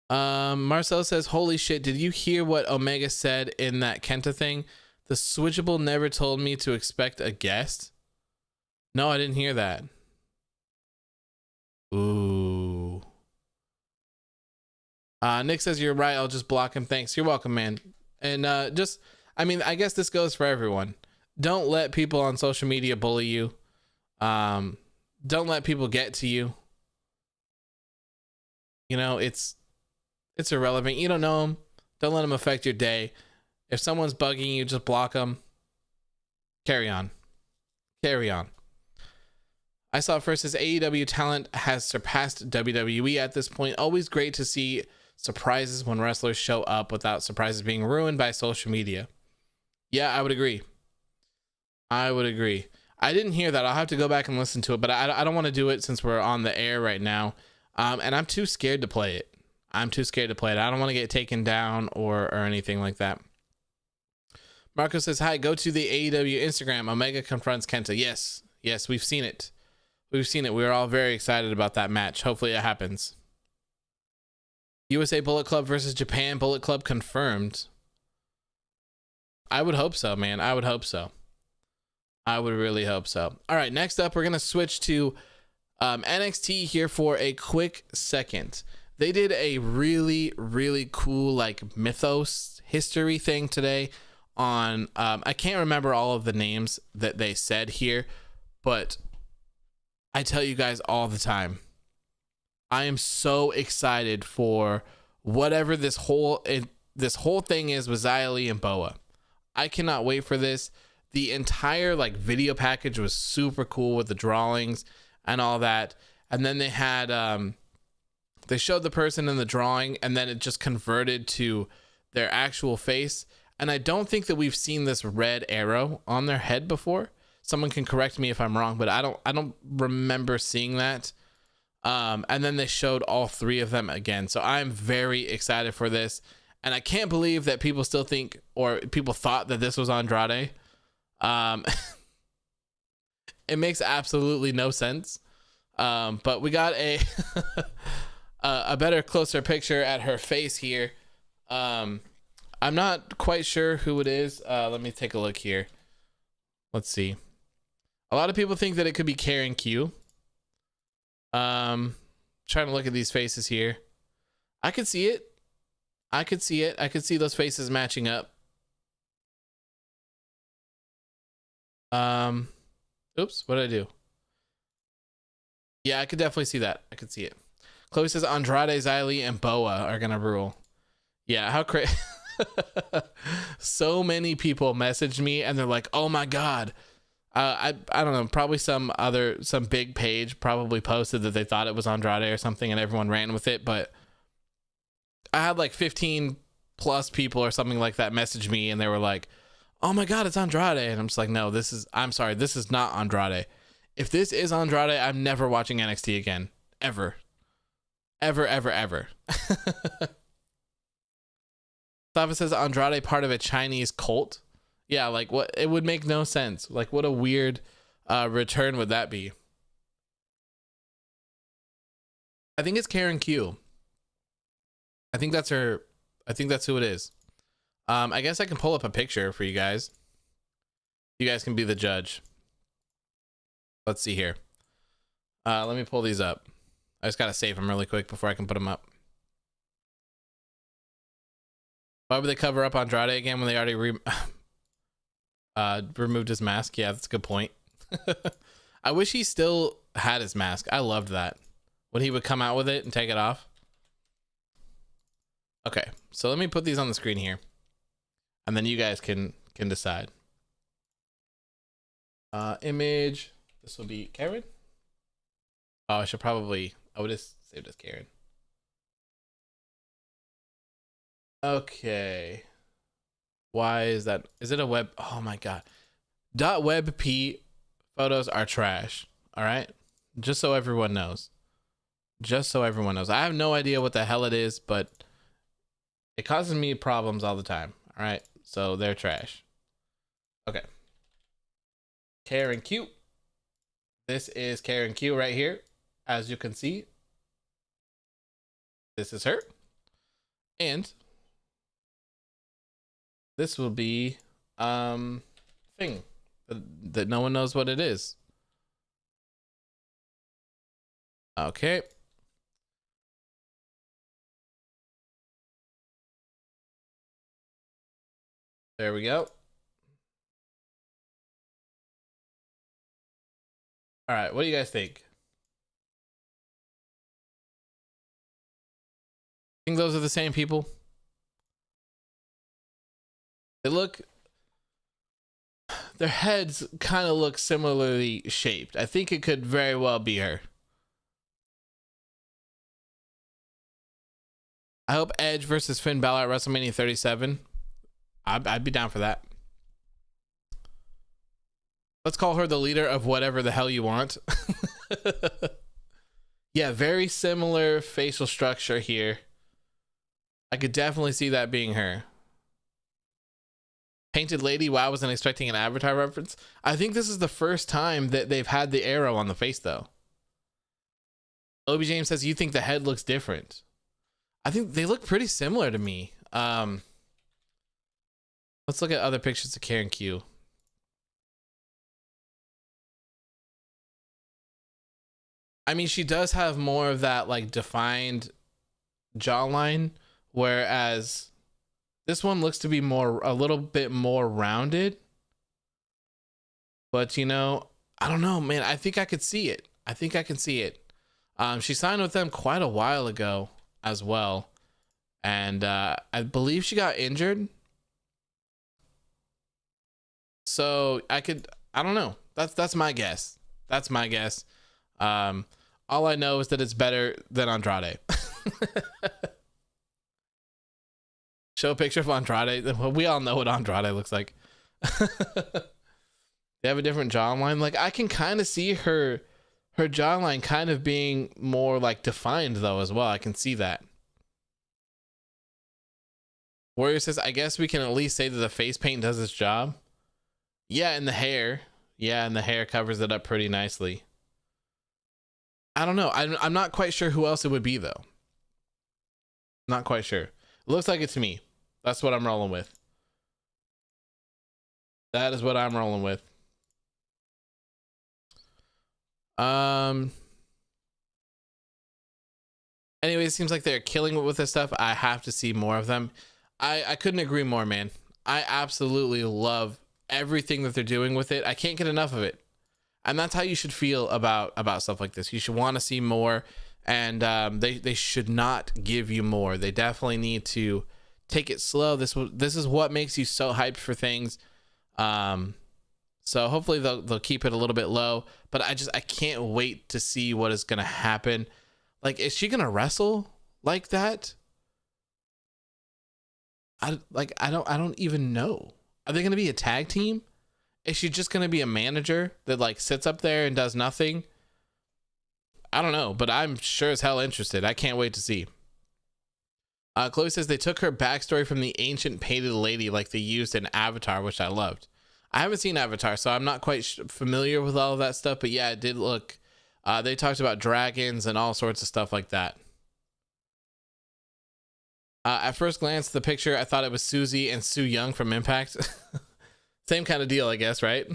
Marcel says, holy shit, did you hear what Omega said in that Kenta thing? The Switchable never told me to expect a guest. No, I didn't hear that. Ooh. Nick says, you're right, I'll just block him. Thanks. You're welcome, man. And I mean, I guess this goes for everyone. Don't let people on social media bully you. Don't let people get to you. You know, it's irrelevant. You don't know them. Don't let them affect your day. If someone's bugging you, just block them. Carry on. Carry on. I saw first as AEW talent has surpassed WWE at this point. Always great to see surprises when wrestlers show up without surprises being ruined by social media. Yeah, I would agree. I would agree. I didn't hear that. I'll have to go back and listen to it, but I don't want to do it since we're on the air right now. And I'm too scared to play it. I don't want to get taken down or anything like that. Marco says, hi, go to the AEW Instagram. Omega confronts Kenta. Yes, we've seen it. We were all very excited about that match. Hopefully it happens. USA Bullet Club versus Japan Bullet Club confirmed. I would hope so, man. I would hope so. I would really hope so. All right, next up, we're going to switch to NXT here for a quick second. They did a really, really cool like mythos history thing today on, I can't remember all of the names that they said here, but I tell you guys all the time, I am so excited for whatever this whole thing is with Xia Li and Boa. I cannot wait for this. The entire like video package was super cool with the drawings and all that. And then they had, they showed the person in the drawing and then it just converted to their actual face. And I don't think that we've seen this red arrow on their head before. Someone can correct me if I'm wrong, but I don't remember seeing that. And then they showed all three of them again. So I'm very excited for this. And I can't believe that people still think, or people thought that this was Andrade. It makes absolutely no sense. But we got a a better, closer picture at her face here. I'm not quite sure who it is. Let me take a look here. Let's see. A lot of people think that it could be Karen Q. Trying to look at these faces here. I could see it. I could see those faces matching up. Oops, what did I do? Yeah, I could definitely see that. I could see it. Chloe says Andrade, Xia Li, and Boa are gonna rule. Yeah, how crazy. So many people messaged me and they're like, oh my god. I don't know, probably some big page probably posted that they thought it was Andrade or something and everyone ran with it, but I had like 15 plus people or something like that message me and they were like, oh my god, it's Andrade. And I'm just like, no, I'm sorry, this is not Andrade. If this is Andrade, I'm never watching NXT again, ever. Ever, ever, ever. Sava says Andrade part of a Chinese cult. Yeah, like what? It would make no sense. Like what a weird return would that be? I think it's Karen Q. I think that's her. I think that's who it is. I guess I can pull up a picture for you guys. You guys can be the judge. Let's see here. Let me pull these up. I just gotta save them really quick before I can put them up. Why would they cover up Andrade again when they already removed his mask? Yeah, that's a good point. I wish he still had his mask. I loved that when he would come out with it and take it off. Okay, so let me put these on the screen here, and then you guys can decide. Image. This will be Karen. Oh, I should probably. I would have saved as Karen. Okay. Why is that? Is it a web? Oh my god. .webp photos are trash. All right. Just so everyone knows. Just so everyone knows. I have no idea what the hell it is, but it causes me problems all the time. All right. So they're trash. Okay. Karen Q. This is Karen Q right here. As you can see, this is her. And this will be thing that no one knows what it is. Okay. There we go. All right, what do you guys think? Think those are the same people? They look, their heads kind of look similarly shaped. I think it could very well be her. I hope Edge versus Finn Balor at WrestleMania 37. I'd be down for that. Let's call her the leader of whatever the hell you want. Yeah, very similar facial structure here. I could definitely see that being her. Painted Lady. Wow, I wasn't expecting an Avatar reference. I think this is the first time that they've had the arrow on the face, though. Obi James says, you think the head looks different? I think they look pretty similar to me. Let's look at other pictures of Karen Q. I mean, she does have more of that like defined jawline, whereas this one looks to be a little bit more rounded. But you know, I don't know, man. I think I could see it. I think I can see it. She signed with them quite a while ago as well, and I believe she got injured. So I don't know. That's my guess. That's my guess. All I know is that it's better than Andrade. Show a picture of Andrade. We all know what Andrade looks like. They have a different jawline. Like I can kind of see her jawline kind of being more like defined though as well. I can see that. Warrior says, I guess we can at least say that the face paint does its job. Yeah, and the hair. Yeah, and the hair covers it up pretty nicely. I don't know. I'm not quite sure who else it would be though. Not quite sure. It looks like it to me. That's what I'm rolling with. That is what I'm rolling with. Anyway, it seems like they're killing it with this stuff. I have to see more of them. I couldn't agree more, man. I absolutely love everything that they're doing with it. I can't get enough of it. And that's how you should feel about stuff like this. You should want to see more, and they should not give you more. They definitely need to take it slow. This is what makes you so hyped for things. So hopefully they'll keep it a little bit low. But I can't wait to see what is gonna happen. Like, is she gonna wrestle like that? I don't even know. Are they gonna be a tag team? Is she just gonna be a manager that like sits up there and does nothing? I don't know, but I'm sure as hell interested. I can't wait to see. Chloe says they took her backstory from the ancient painted lady like they used in Avatar, which I loved. I haven't seen Avatar, so I'm not quite familiar with all of that stuff, but yeah, it did look, they talked about dragons and all sorts of stuff like that. At first glance, the picture, I thought it was Susie and Su Yung from Impact. Same kind of deal, I guess, right?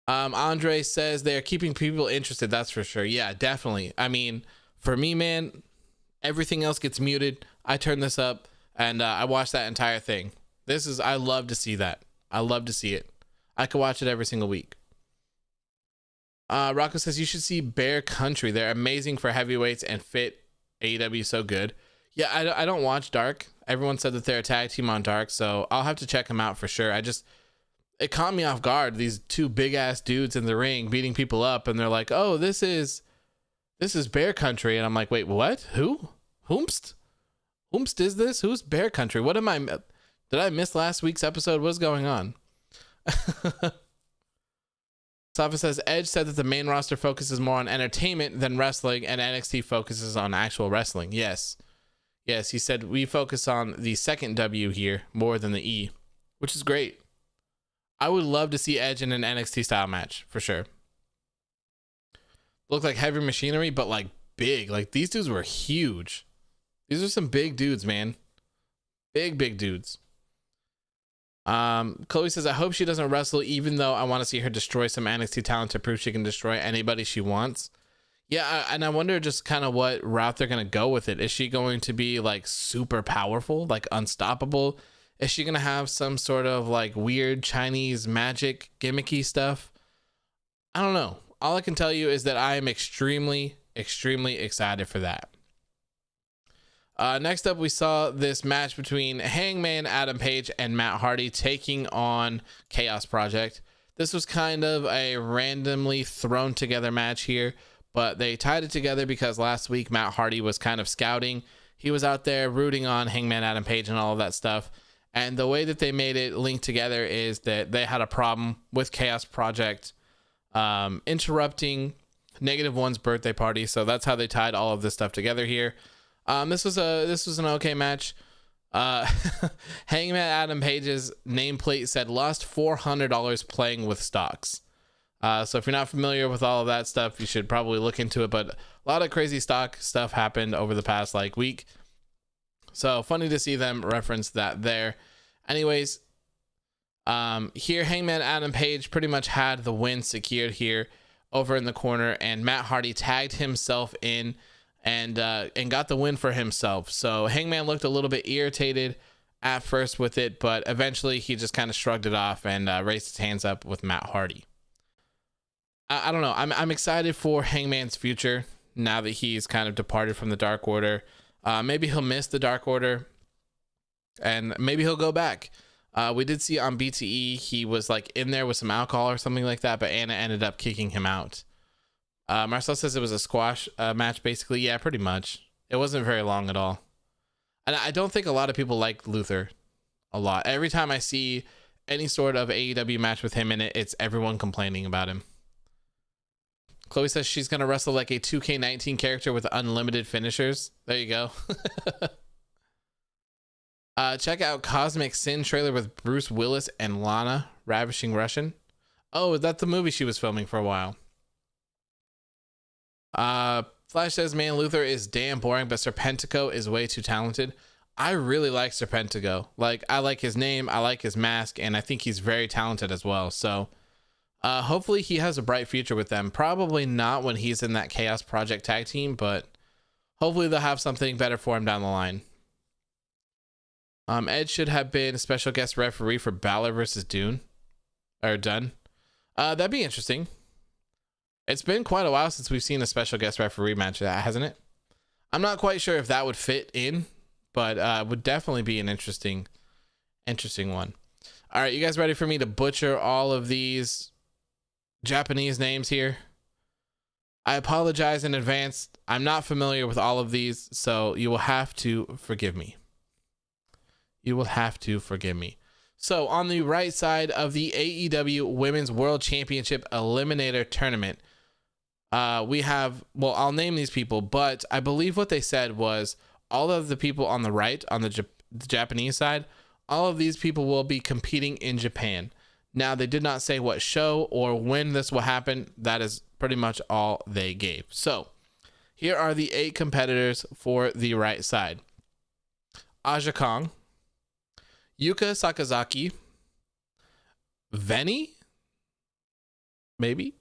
Andre says they're keeping people interested. That's for sure. Yeah, definitely. I mean, for me, man, everything else gets muted. I turn this up and I watch that entire thing. I love to see that. I love to see it. I could watch it every single week. Rocco says you should see Bear Country. They're amazing for heavyweights and fit. AEW is so good. Yeah, I don't watch Dark. Everyone said that they're a tag team on Dark, so I'll have to check them out for sure. It caught me off guard. These two big ass dudes in the ring beating people up, and they're like, "Oh, this is Bear Country," and I'm like, "Wait, what? Who? Whomst is this? Who's Bear Country? What am I? Did I miss last week's episode? What's going on?" Safa says Edge said that the main roster focuses more on entertainment than wrestling, and NXT focuses on actual wrestling. Yes, he said we focus on the second W here more than the E, which is great. I would love to see Edge in an NXT style match for sure. Look like heavy machinery, but like big. Like these dudes were huge. These are some big dudes, man. Big dudes. Chloe says, I hope she doesn't wrestle, even though I want to see her destroy some NXT talent to prove she can destroy anybody she wants. Yeah, and I wonder just kind of what route they're going to go with it. Is she going to be like super powerful, like unstoppable? Is she going to have some sort of like weird Chinese magic gimmicky stuff? I don't know. All I can tell you is that I am extremely excited for that. Next up, we saw this match between Hangman Adam Page and Matt Hardy taking on Chaos Project. This was kind of a randomly thrown together match here, but they tied it together because last week Matt Hardy was kind of scouting. He was out there rooting on Hangman Adam Page and all of that stuff. And the way that they made it link together is that they had a problem with Chaos Project interrupting Negative One's birthday party. So that's how they tied all of this stuff together here. This was an okay match. Hangman Adam Page's nameplate said lost $400 playing with stocks. So if you're not familiar with all of that stuff, you should probably look into it. But a lot of crazy stock stuff happened over the past week. So funny to see them reference that there. Anyways, here Hangman Adam Page pretty much had the win secured here over in the corner, and Matt Hardy tagged himself in and got the win for himself. So Hangman looked a little bit irritated at first with it, but eventually he just kind of shrugged it off and raised his hands up with Matt Hardy. I don't know. I'm excited for Hangman's future now that he's kind of departed from the Dark Order. Maybe he'll miss the Dark Order and maybe he'll go back. We did see on BTE he was in there with some alcohol or something like that, but Anna ended up kicking him out. Marcel says it was a squash match basically. Yeah, pretty much. It wasn't very long at all. And I don't think a lot of people like Luther a lot. Every time I see any sort of AEW match with him in it, it's everyone complaining about him. Chloe says she's going to wrestle like a 2K19 character with unlimited finishers. There you go. Check out Cosmic Sin trailer with Bruce Willis and Lana, Ravishing Russian. Oh, that's the movie she was filming for a while. Flash says, man, Luther is damn boring, but Serpentico is way too talented. I really like Serpentico. I like his name, I like his mask, and I think he's very talented as well. So hopefully he has a bright future with them. Probably not when he's in that Chaos Project tag team, but hopefully they'll have something better for him down the line. Edge should have been a special guest referee for Balor versus Dunn. That'd be interesting. It's been quite a while since we've seen a special guest referee match, hasn't it? I'm not quite sure if that would fit in, but would definitely be an interesting one. All right, you guys ready for me to butcher all of these Japanese names here? I apologize in advance. I'm not familiar with all of these, so you will have to forgive me. So on the right side of the AEW Women's World Championship Eliminator Tournament, We have, well, I'll name these people, but I believe what they said was all of the people on the right, on the Japanese side, all of these people will be competing in Japan. Now, they did not say what show or when this will happen. That is pretty much all they gave. So here are the 8 competitors for the right side. Aja Kong, Yuka Sakazaki, Veni, maybe,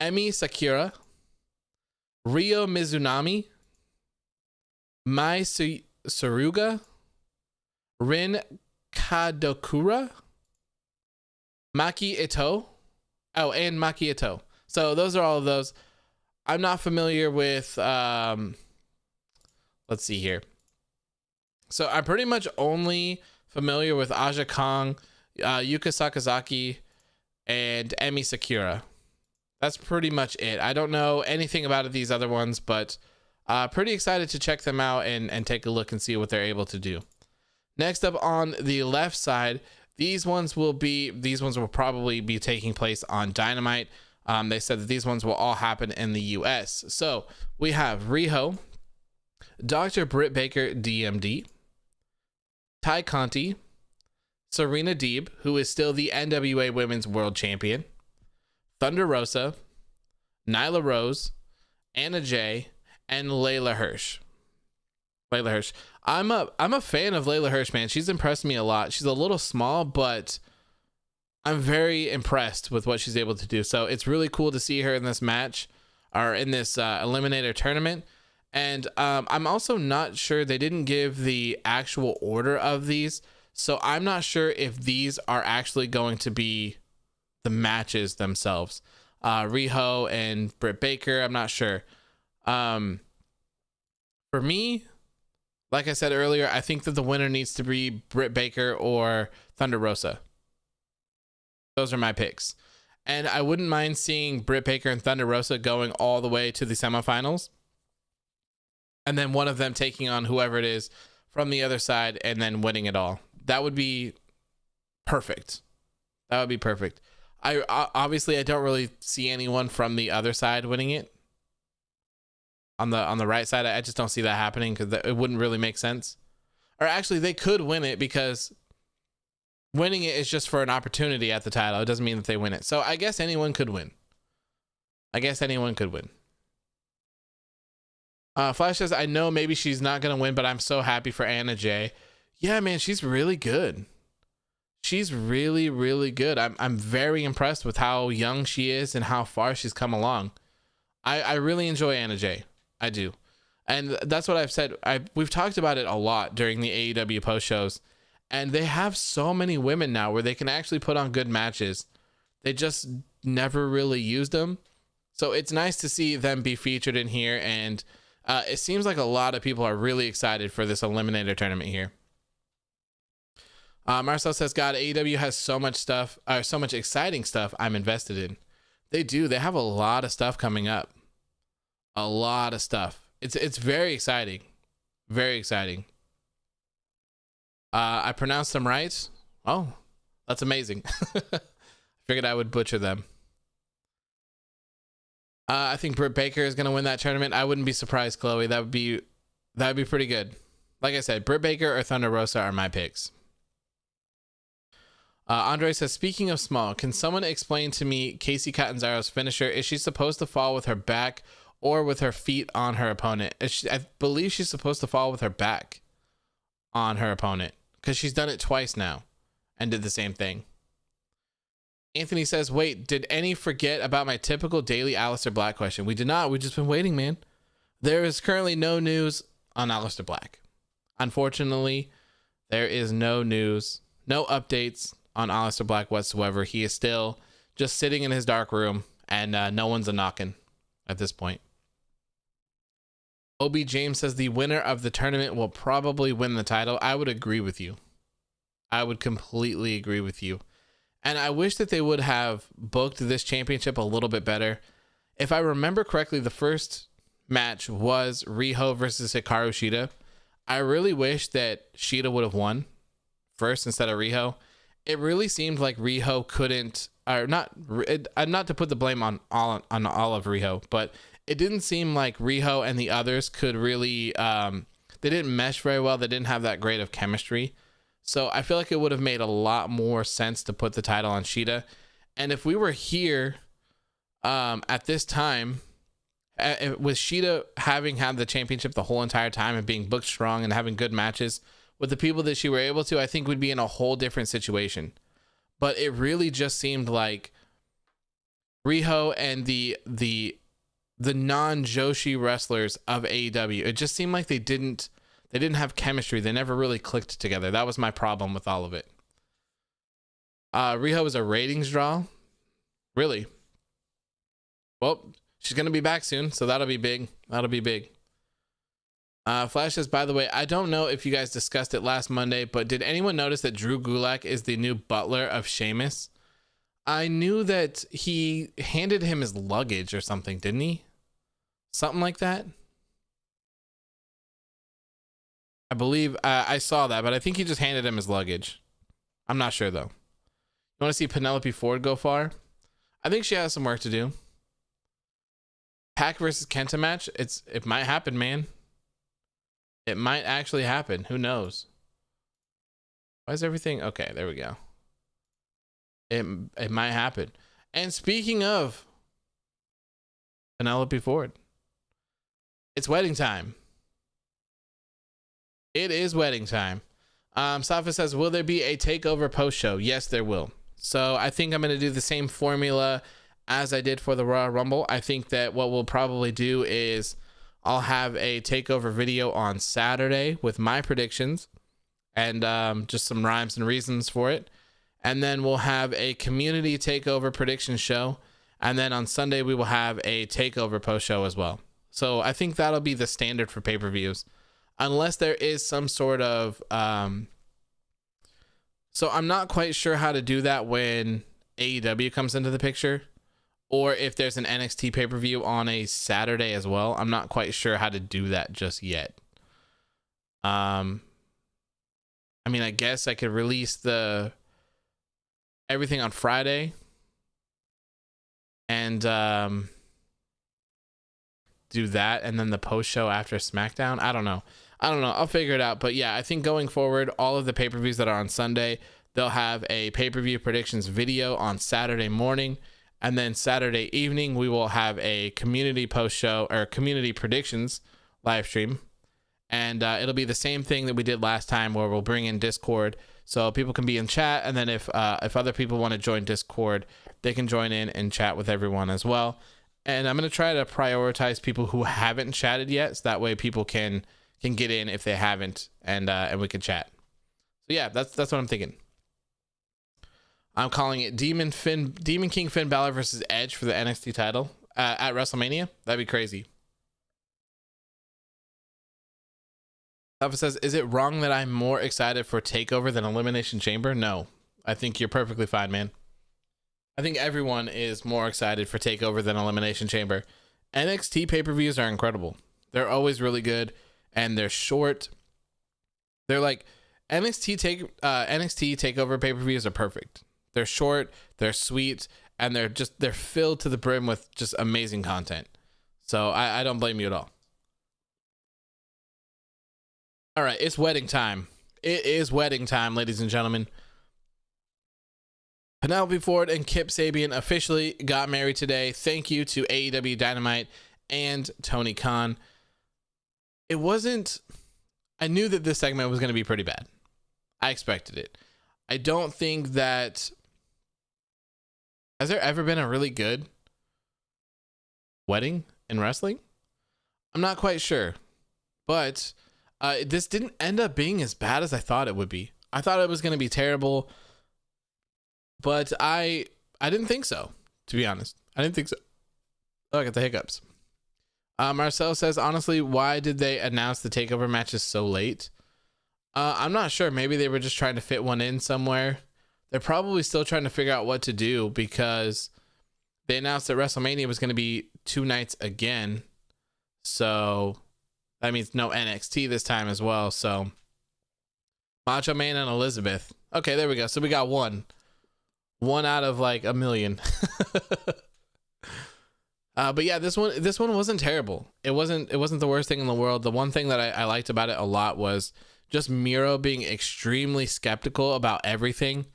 Emi Sakura, Ryo Mizunami, Mai Saruga, Rin Kadokura, Maki Ito. Oh, and Maki Ito. So those are all of those. I'm not familiar with, let's see here. So I'm pretty much only familiar with Aja Kong, Yuka Sakazaki, and Emi Sakura. That's pretty much it. I don't know anything about these other ones, but pretty excited to check them out and take a look and see what they're able to do. Next up on the left side, these ones will probably be taking place on Dynamite. They said that these ones will all happen in the US. So we have Riho, Dr. Britt Baker, DMD, Ty Conti, Serena Deeb, who is still the NWA Women's World Champion, Thunder Rosa, Nyla Rose, Anna Jay, and Layla Hirsch. I'm a fan of Layla Hirsch, man. She's impressed me a lot. She's a little small, but I'm very impressed with what she's able to do. So it's really cool to see her in this match, or in this eliminator tournament. And I'm also not sure, they didn't give the actual order of these, so I'm not sure if these are actually going to be the matches themselves. Riho and Britt Baker, I'm not sure. For me, like I said earlier, I think that the winner needs to be Britt Baker or Thunder Rosa. Those are my picks. And I wouldn't mind seeing Britt Baker and Thunder Rosa going all the way to the semifinals, and then one of them taking on whoever it is from the other side and then winning it all. That would be perfect. That would be perfect. I obviously don't really see anyone from the other side winning it. On the right side, I just don't see that happening, because it wouldn't really make sense. Or actually, they could win it, because winning it is just for an opportunity at the title. It doesn't mean that they win it. So I guess anyone could win. Flash says, I know maybe she's not going to win, but I'm so happy for Anna Jay. Yeah, man, she's really good. She's really, really good. I'm very impressed with how young she is and how far she's come along. I really enjoy Anna Jay. I do. And that's what I've said. We've talked about it a lot during the AEW post shows, and they have so many women now where they can actually put on good matches. They just never really used them. So it's nice to see them be featured in here, and it seems like a lot of people are really excited for this eliminator tournament here. Marcel says, God, AEW has so much stuff, so much exciting stuff I'm invested in. They do. They have a lot of stuff coming up. A lot of stuff. It's very exciting. Very exciting. I pronounced them right. Oh, that's amazing. I figured I would butcher them. I think Britt Baker is going to win that tournament. I wouldn't be surprised, Chloe. That would be pretty good. Like I said, Britt Baker or Thunder Rosa are my picks. Andre says, speaking of small, can someone explain to me Casey Catanzaro's finisher? Is she supposed to fall with her back or with her feet on her opponent? I believe she's supposed to fall with her back on her opponent, because she's done it twice now and did the same thing. Anthony says, wait, did any forget about my typical daily Aleister Black question? We did not. We've just been waiting, man. There is currently no news on Aleister Black. Unfortunately, there is no news, no updates on Aleister Black whatsoever. He is still just sitting in his dark room, and no one's a knocking at this point. OB James says the winner of the tournament will probably win the title. I would agree with you. I would completely agree with you. And I wish that they would have booked this championship a little bit better. If I remember correctly, the first match was Riho versus Hikaru Shida. I really wish that Shida would have won first instead of Riho. it really seemed like Riho couldn't, or not to put the blame on all of Riho, but it didn't seem like Riho and the others could really, they didn't mesh very well. They didn't have that great of chemistry. So I feel like it would have made a lot more sense to put the title on Shida. And if we were here at this time, with Shida having had the championship the whole entire time and being booked strong and having good matches with the people that she were able to, I think we'd be in a whole different situation. But it really just seemed like Riho and the non-Joshi wrestlers of AEW, it just seemed like they didn't have chemistry. They never really clicked together. That was my problem with all of it. Riho is a ratings draw. Really? Well, she's going to be back soon, so that'll be big. That'll be big. Flash says, by the way, I don't know if you guys discussed it last Monday, but did anyone notice that Drew Gulak is the new butler of Sheamus? I knew that he handed him his luggage or something, didn't he? Something like that. I believe I saw that, but I think he just handed him his luggage. I'm not sure, though. You want to see Penelope Ford go far? I think she has some work to do. Pac versus Kenta match. It might happen, man. It might actually happen. Who knows? Why is everything okay? There we go. It might happen. And speaking of Penelope Ford, it's wedding time. It is wedding time. Safa says, will there be a takeover post show? Yes, there will. So I think I'm going to do the same formula as I did for the Royal Rumble. I think that what we'll probably do is I'll have a takeover video on Saturday with my predictions and just some rhymes and reasons for it. And then we'll have a community takeover prediction show. And then on Sunday, we will have a takeover post show as well. So I think that'll be the standard for pay-per-views, unless there is some sort of, so I'm not quite sure how to do that when AEW comes into the picture, or if there's an NXT pay-per-view on a Saturday as well. I'm not quite sure how to do that just yet. I mean, I guess I could release everything on Friday and do that, and then the post show after SmackDown. I don't know. I'll figure it out. But yeah, I think going forward, all of the pay-per-views that are on Sunday, they'll have a pay-per-view predictions video on Saturday morning. And then Saturday evening, we will have a community post show or community predictions live stream. And it'll be the same thing that we did last time, where we'll bring in Discord so people can be in chat. And then if other people want to join Discord, they can join in and chat with everyone as well. And I'm going to try to prioritize people who haven't chatted yet, so that way people can get in if they haven't, and we can chat. So yeah, that's what I'm thinking. I'm calling it Demon King Finn Balor versus Edge for the NXT title at WrestleMania. That'd be crazy. Alpha says, is it wrong that I'm more excited for TakeOver than Elimination Chamber? No, I think you're perfectly fine, man. I think everyone is more excited for TakeOver than Elimination Chamber. NXT pay-per-views are incredible. They're always really good, and they're short. They're like NXT TakeOver pay-per-views are perfect. They're short, they're sweet, and they're filled to the brim with just amazing content. So I don't blame you at all. All right, it's wedding time. It is wedding time, ladies and gentlemen. Penelope Ford and Kip Sabian officially got married today. Thank you to AEW Dynamite and Tony Khan. I knew that this segment was going to be pretty bad. I expected it. I don't think that... Has there ever been a really good wedding in wrestling? I'm not quite sure. But this didn't end up being as bad as I thought it would be. I thought it was going to be terrible. But I didn't think so, to be honest. I didn't think so. Oh, I got the hiccups. Marcel says, honestly, why did they announce the TakeOver matches so late? I'm not sure. Maybe they were just trying to fit one in somewhere. They're probably still trying to figure out what to do, because they announced that WrestleMania was going to be 2 nights again. So that means no NXT this time as well. So Macho Man and Elizabeth. Okay, there we go. So we got one out of like a million. But yeah, this one wasn't terrible. It wasn't the worst thing in the world. The one thing that I liked about it a lot was just Miro being extremely skeptical about everything.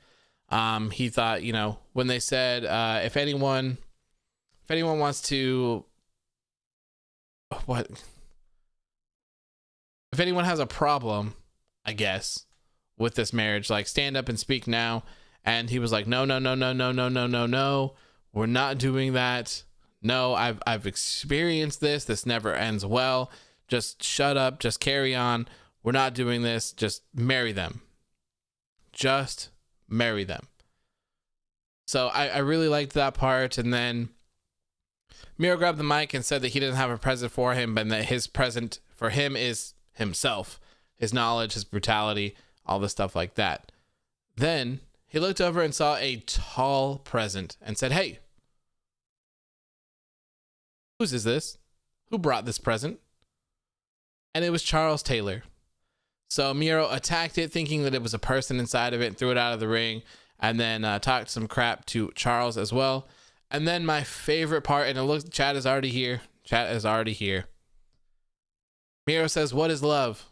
He thought, you know, when they said if anyone wants to, if anyone has a problem, I guess, with this marriage, like, stand up and speak now. And he was like, no, we're not doing that. No, I've experienced this. This never ends well. Just shut up. Just carry on. We're not doing this. Just marry them. Just marry them. So I really liked that part. And then Miro grabbed the mic and said that he didn't have a present for him, but that his present for him is himself, his knowledge, his brutality, all the stuff like that. Then he looked over and saw a tall present and said, hey, whose is this? Who brought this present? And it was Charles Taylor. So Miro attacked it, thinking that it was a person inside of it, and threw it out of the ring, and then talked some crap to Charles as well. And then my favorite part, and it looks, chat is already here. Chat is already here. Miro says, what is love?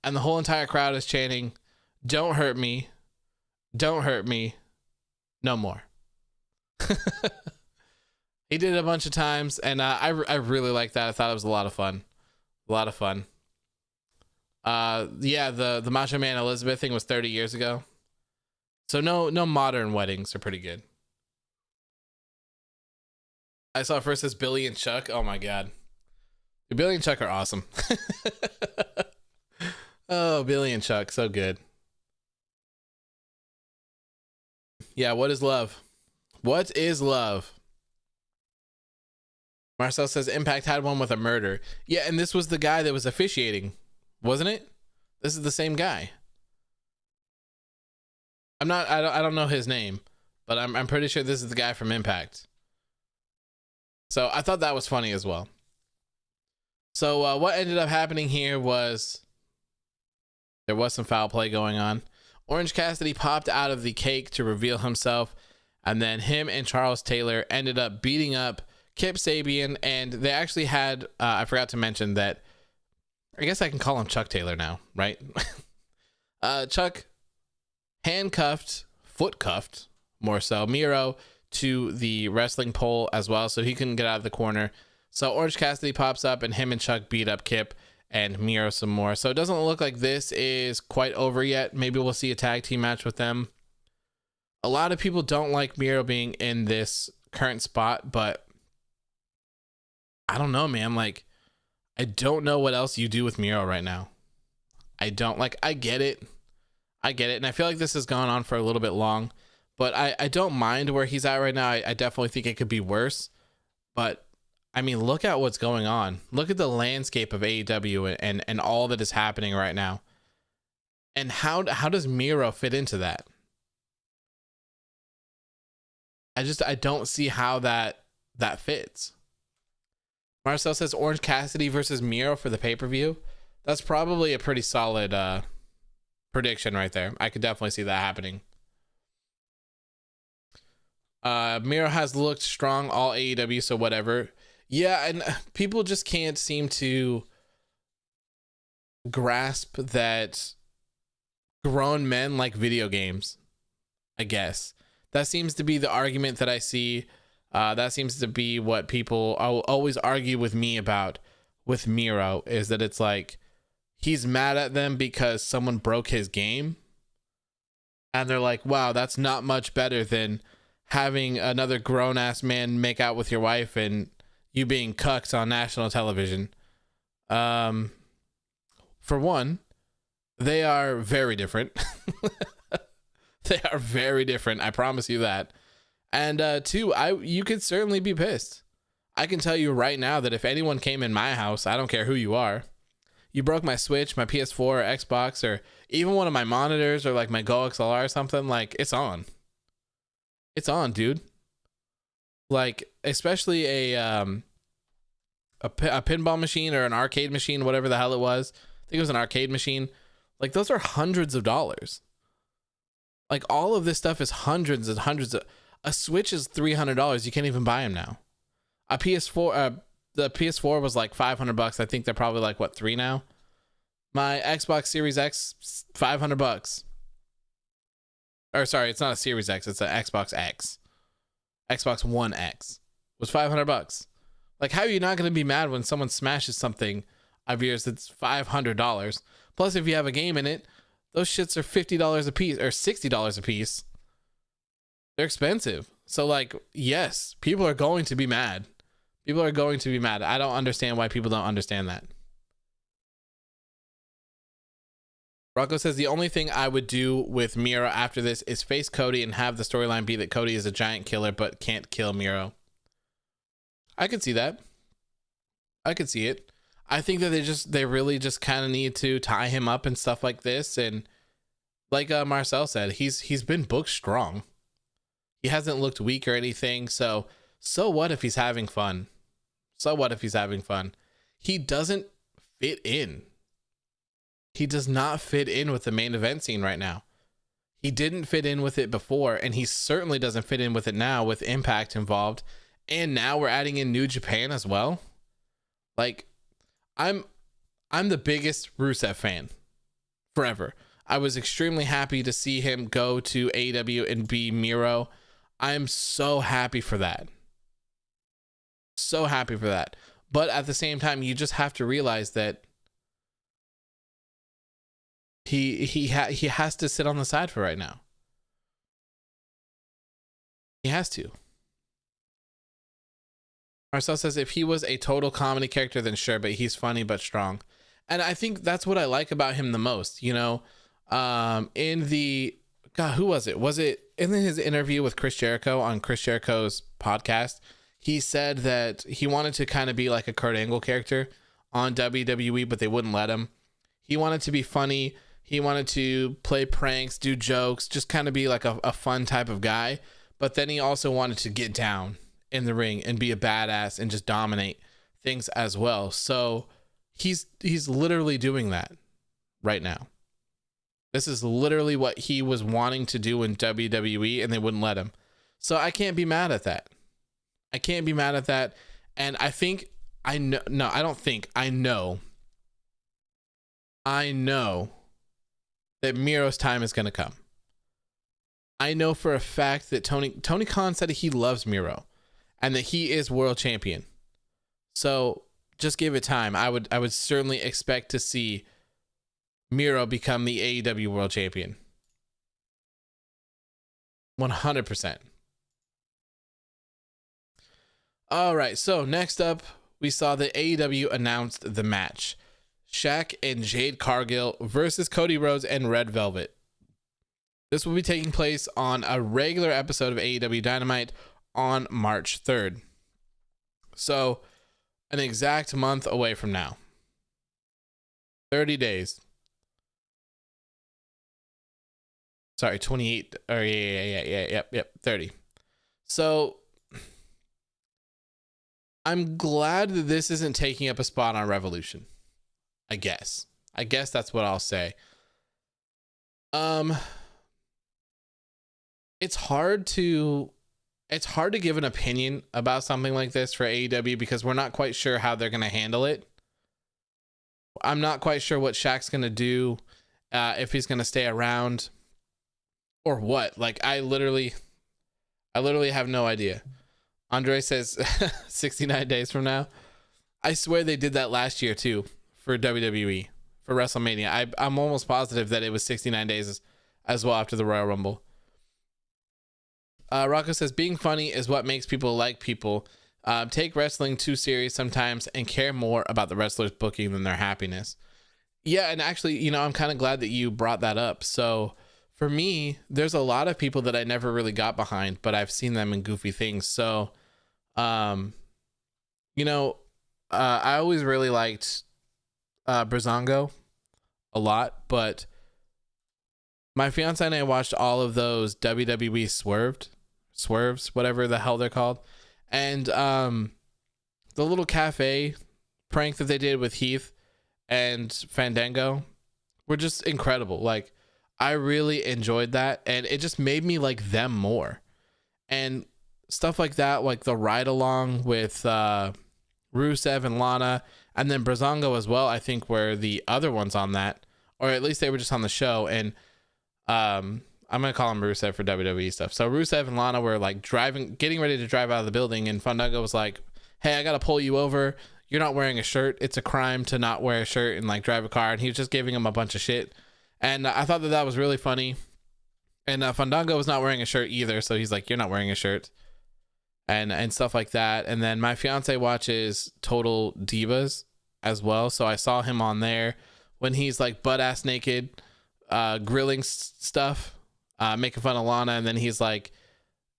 And the whole entire crowd is chanting, don't hurt me. Don't hurt me. No more. He did it a bunch of times, and I really liked that. I thought it was a lot of fun. A lot of fun. Yeah, the Macho Man Elizabeth thing was 30 years ago. So no modern weddings are pretty good. I saw first as Billy and Chuck. Oh my God. Billy and Chuck are awesome. Oh, Billy and Chuck, so good. Yeah, what is love? What is love? Marcel says Impact had one with a murder. Yeah, and this was the guy that was officiating, wasn't it? This is the same guy. I don't know his name, but I'm pretty sure this is the guy from Impact. So I thought that was funny as well. So what ended up happening here was there was some foul play going on. Orange Cassidy popped out of the cake to reveal himself, and then him and Charles Taylor ended up beating up Kip Sabian, and they actually had I forgot to mention that, I guess I can call him Chuck Taylor now, right? Chuck handcuffed, foot cuffed more so, Miro to the wrestling pole as well, so he couldn't get out of the corner. So Orange Cassidy pops up, and him and Chuck beat up Kip and Miro some more. So it doesn't look like this is quite over yet. Maybe we'll see a tag team match with them. A lot of people don't like Miro being in this current spot, but I don't know, man. Like, I don't know what else you do with Miro right now. I get it. And I feel like this has gone on for a little bit long, but I don't mind where he's at right now. I definitely think it could be worse, but I mean, look at what's going on. Look at the landscape of AEW and all that is happening right now. And how does Miro fit into that? I don't see how that fits. Marcel says Orange Cassidy versus Miro for the pay-per-view. That's probably a pretty solid prediction right there. I could definitely see that happening. Miro has looked strong all AEW, so whatever. Yeah, and people just can't seem to grasp that grown men like video games, I guess. That seems to be the argument that I see. That seems to be what people always argue with me about with Miro, is that it's like he's mad at them because someone broke his game. And they're like, wow, that's not much better than having another grown-ass man make out with your wife and you being cucked on national television. For one, they are very different. They are very different. I promise you that. And two, you could certainly be pissed. I can tell you right now that if anyone came in my house, I don't care who you are, you broke my Switch, my PS4 or Xbox, or even one of my monitors, or like my Go XLR or something, like, it's on. It's on, dude. Like, especially a pinball machine or an arcade machine, whatever the hell it was. I think it was an arcade machine. Like, those are hundreds of dollars. Like, all of this stuff is hundreds and hundreds of. A Switch is $300. You can't even buy them now. A PS4, the PS4 was like $500. I think they're probably like what, $3 now. My Xbox Series X, $500. Or sorry, it's not a Series X. It's an Xbox X. Xbox One X was $500. Like, how are you not going to be mad when someone smashes something of yours that's $500? Plus, if you have a game in it, those shits are $50 a piece or $60 a piece. They're expensive. So, like, yes, people are going to be mad. People are going to be mad. I don't understand why people don't understand that. Rocco says, the only thing I would do with Miro after this is face Cody and have the storyline be that Cody is a giant killer but can't kill Miro. I could see that. I could see it. I think that they really just kind of need to tie him up and stuff like this. And like Marcel said, he's been booked strong. He hasn't looked weak or anything. So what if he's having fun? So what if he's having fun? He doesn't fit in. He does not fit in with the main event scene right now. He didn't fit in with it before, and he certainly doesn't fit in with it now with Impact involved. And now we're adding in New Japan as well. Like, I'm the biggest Rusev fan forever. I was extremely happy to see him go to AEW and be Miro. I'm so happy for that. So happy for that. But at the same time, you just have to realize that he has to sit on the side for right now. He has to. Marcel says, if he was a total comedy character, then sure, but he's funny but strong. And I think that's what I like about him the most. You know, in the, God, who was it? Was it in his interview with Chris Jericho on Chris Jericho's podcast? He said that he wanted to kind of be like a Kurt Angle character on WWE, but they wouldn't let him. He wanted to be funny. He wanted to play pranks, do jokes, just kind of be like a fun type of guy. But then he also wanted to get down in the ring and be a badass and just dominate things as well. So he's literally doing that right now. This is literally what he was wanting to do in WWE, and they wouldn't let him. So I can't be mad at that. I can't be mad at that. And I think I know that Miro's time is going to come. I know for a fact that Tony Khan said he loves Miro and that he is world champion. So just give it time. I would certainly expect to see Miro become the AEW world champion. 100%. All right. So next up, we saw that AEW announced the match. Shaq and Jade Cargill versus Cody Rhodes and Red Velvet. This will be taking place on a regular episode of AEW Dynamite on March 3rd. So, an exact month away from now. 30 days. Sorry, 28. Or yep, 30. So, I'm glad that this isn't taking up a spot on Revolution. I guess that's what I'll say. It's hard to give an opinion about something like this for AEW because we're not quite sure how they're going to handle it. I'm not quite sure what Shaq's going to do, if he's going to stay around or what. Like, I literally have no idea. Andre says 69 days from now. I swear they did that last year too for WWE, for WrestleMania. I'm almost positive that it was 69 days as well after the Royal Rumble. Rocco says, being funny is what makes people like people. Take wrestling too serious sometimes and care more about the wrestler's booking than their happiness. Yeah, and actually, you know, I'm kind of glad that you brought that up. So for me, there's a lot of people that I never really got behind, but I've seen them in goofy things. So, you know, I always really liked Breezango a lot, but my fiance and I watched all of those WWE swerves, whatever the hell they're called. And the little cafe prank that they did with Heath and Fandango, were just incredible. Like, I really enjoyed that, and it just made me like them more. And stuff like that, like the ride along with Rusev and Lana, and then Breezango as well, I think were the other ones on that, or at least they were just on the show. And I'm gonna call him Rusev for WWE stuff. So Rusev and Lana were like getting ready to drive out of the building, and Fandango was like, "Hey, I gotta pull you over. You're not wearing a shirt. It's a crime to not wear a shirt and like drive a car." And he was just giving him a bunch of shit. And I thought that was really funny. And Fandango was not wearing a shirt either, so he's like, "You're not wearing a shirt," and stuff like that. And then my fiance watches Total Divas as well, so I saw him on there when he's like butt ass naked, grilling stuff, making fun of Lana, and then he's like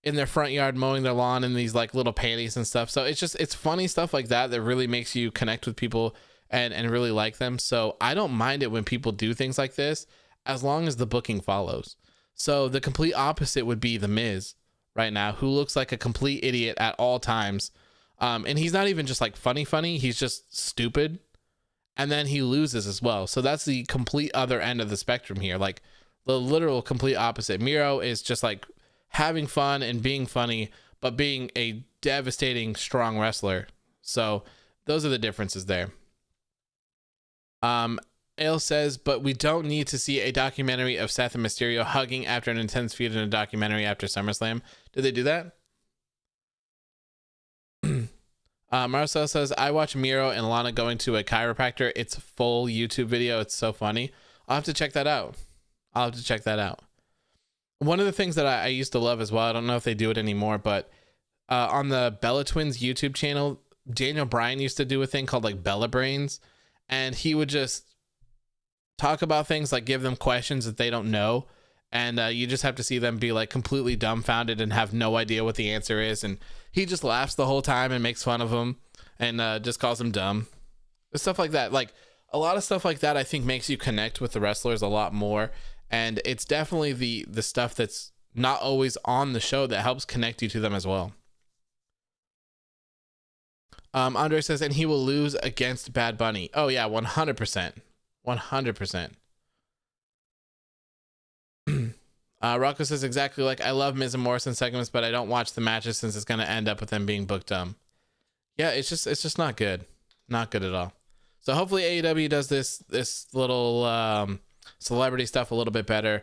in their front yard mowing their lawn in these like little panties and stuff. So it's funny stuff like that that really makes you connect with people and really like them. So I don't mind it when people do things like this, as long as the booking follows. So the complete opposite would be The Miz right now, who looks like a complete idiot at all times. And he's not even just like funny, he's just stupid. And then he loses as well. So that's the complete other end of the spectrum here. Like the literal complete opposite. Miro is just like having fun and being funny, but being a devastating, strong wrestler. So those are the differences there. Ale says, but we don't need to see a documentary of Seth and Mysterio hugging after an intense feud in a documentary after SummerSlam. Did they do that? Marcel says, I watch Miro and Lana going to a chiropractor. It's a full YouTube video. It's so funny. I'll have to check that out. One of the things that I used to love as well, I don't know if they do it anymore, but on the Bella Twins YouTube channel, Daniel Bryan used to do a thing called like Bella Brains, and he would just talk about things, like give them questions that they don't know, and you just have to see them be like completely dumbfounded and have no idea what the answer is, and he just laughs the whole time and makes fun of them and just calls them dumb. Stuff like that. Like a lot of stuff like that I think makes you connect with the wrestlers a lot more, and it's definitely the stuff that's not always on the show that helps connect you to them as well. Andre says, and he will lose against Bad Bunny. Oh yeah, 100%. 100%. Rocco says, exactly, like I love Miz and Morrison segments, but I don't watch the matches since it's going to end up with them being booked dumb. Yeah, it's just not good. Not good at all. So hopefully AEW does this little celebrity stuff a little bit better.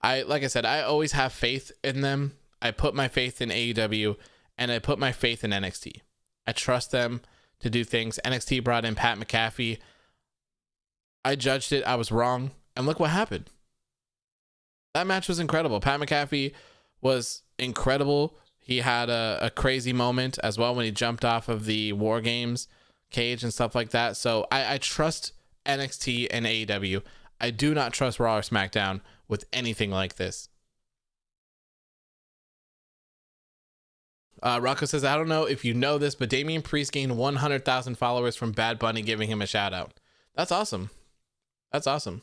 Like I said, I always have faith in them. I put my faith in AEW and I put my faith in NXT. I trust them to do things. NXT brought in Pat McAfee. I judged it. I was wrong. And look what happened. That match was incredible. Pat McAfee was incredible. He had a crazy moment as well when he jumped off of the War Games cage and stuff like that. So I trust NXT and AEW. I do not trust Raw or SmackDown with anything like this. Rocco says, I don't know if you know this, but Damian Priest gained 100,000 followers from Bad Bunny giving him a shout out. That's awesome. That's awesome.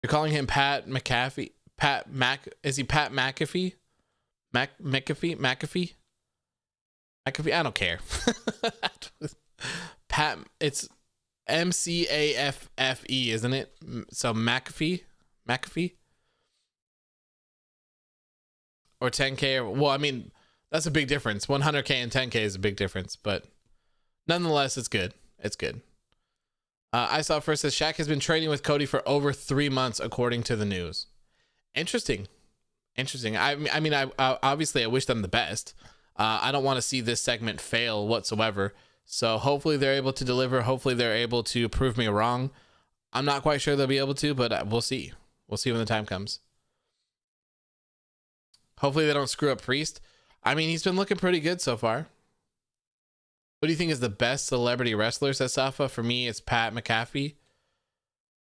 You're calling him Pat McAfee? Is he Pat McAfee? McAfee? I don't care. Pat, it's MCAFFE, isn't it? So McAfee? Or 10K? Well, I mean, that's a big difference. 100K and 10K is a big difference, but nonetheless, it's good. It's good. I saw first says Shaq has been training with Cody for over 3 months, according to the news. Interesting. I mean, obviously I wish them the best. I don't want to see this segment fail whatsoever. So hopefully they're able to deliver. Hopefully they're able to prove me wrong. I'm not quite sure they'll be able to, but we'll see. We'll see when the time comes. Hopefully they don't screw up Priest. I mean, he's been looking pretty good so far. What do you think is the best celebrity wrestler, says Safa? For me, it's Pat McAfee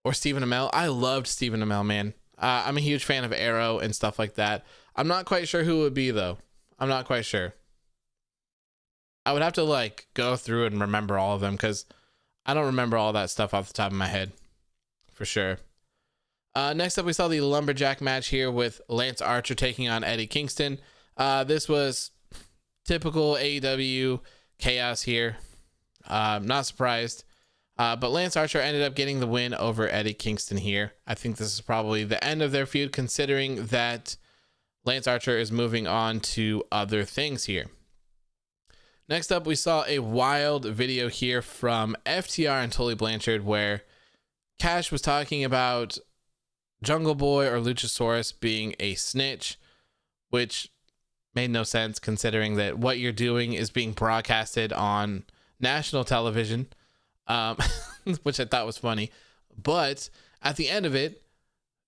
or Stephen Amell. I loved Stephen Amell, man. I'm a huge fan of Arrow and stuff like that. I'm not quite sure who it would be, though. I'm not quite sure. I would have to like go through and remember all of them because I don't remember all that stuff off the top of my head for sure. Next up, we saw the Lumberjack match here with Lance Archer taking on Eddie Kingston. This was typical AEW chaos here. Not surprised. But Lance Archer ended up getting the win over Eddie Kingston here. I think this is probably the end of their feud, considering that Lance Archer is moving on to other things here. Next up, we saw a wild video here from FTR and Tully Blanchard where Cash was talking about Jungle Boy or Luchasaurus being a snitch, which made no sense considering that what you're doing is being broadcasted on national television, which I thought was funny. But at the end of it,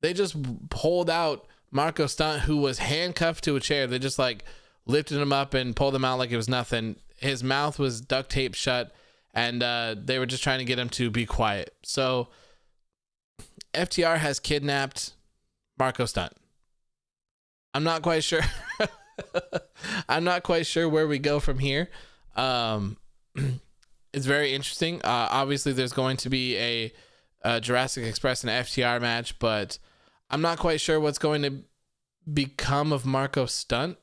they just pulled out Marco Stunt, who was handcuffed to a chair. They just like lifted him up and pulled him out like it was nothing. His mouth was duct taped shut, and they were just trying to get him to be quiet. So FTR has kidnapped Marco Stunt. I'm not quite sure. I'm not quite sure where we go from here. It's very interesting. Obviously, there's going to be a Jurassic Express and FTR match, but I'm not quite sure what's going to become of Marco Stunt.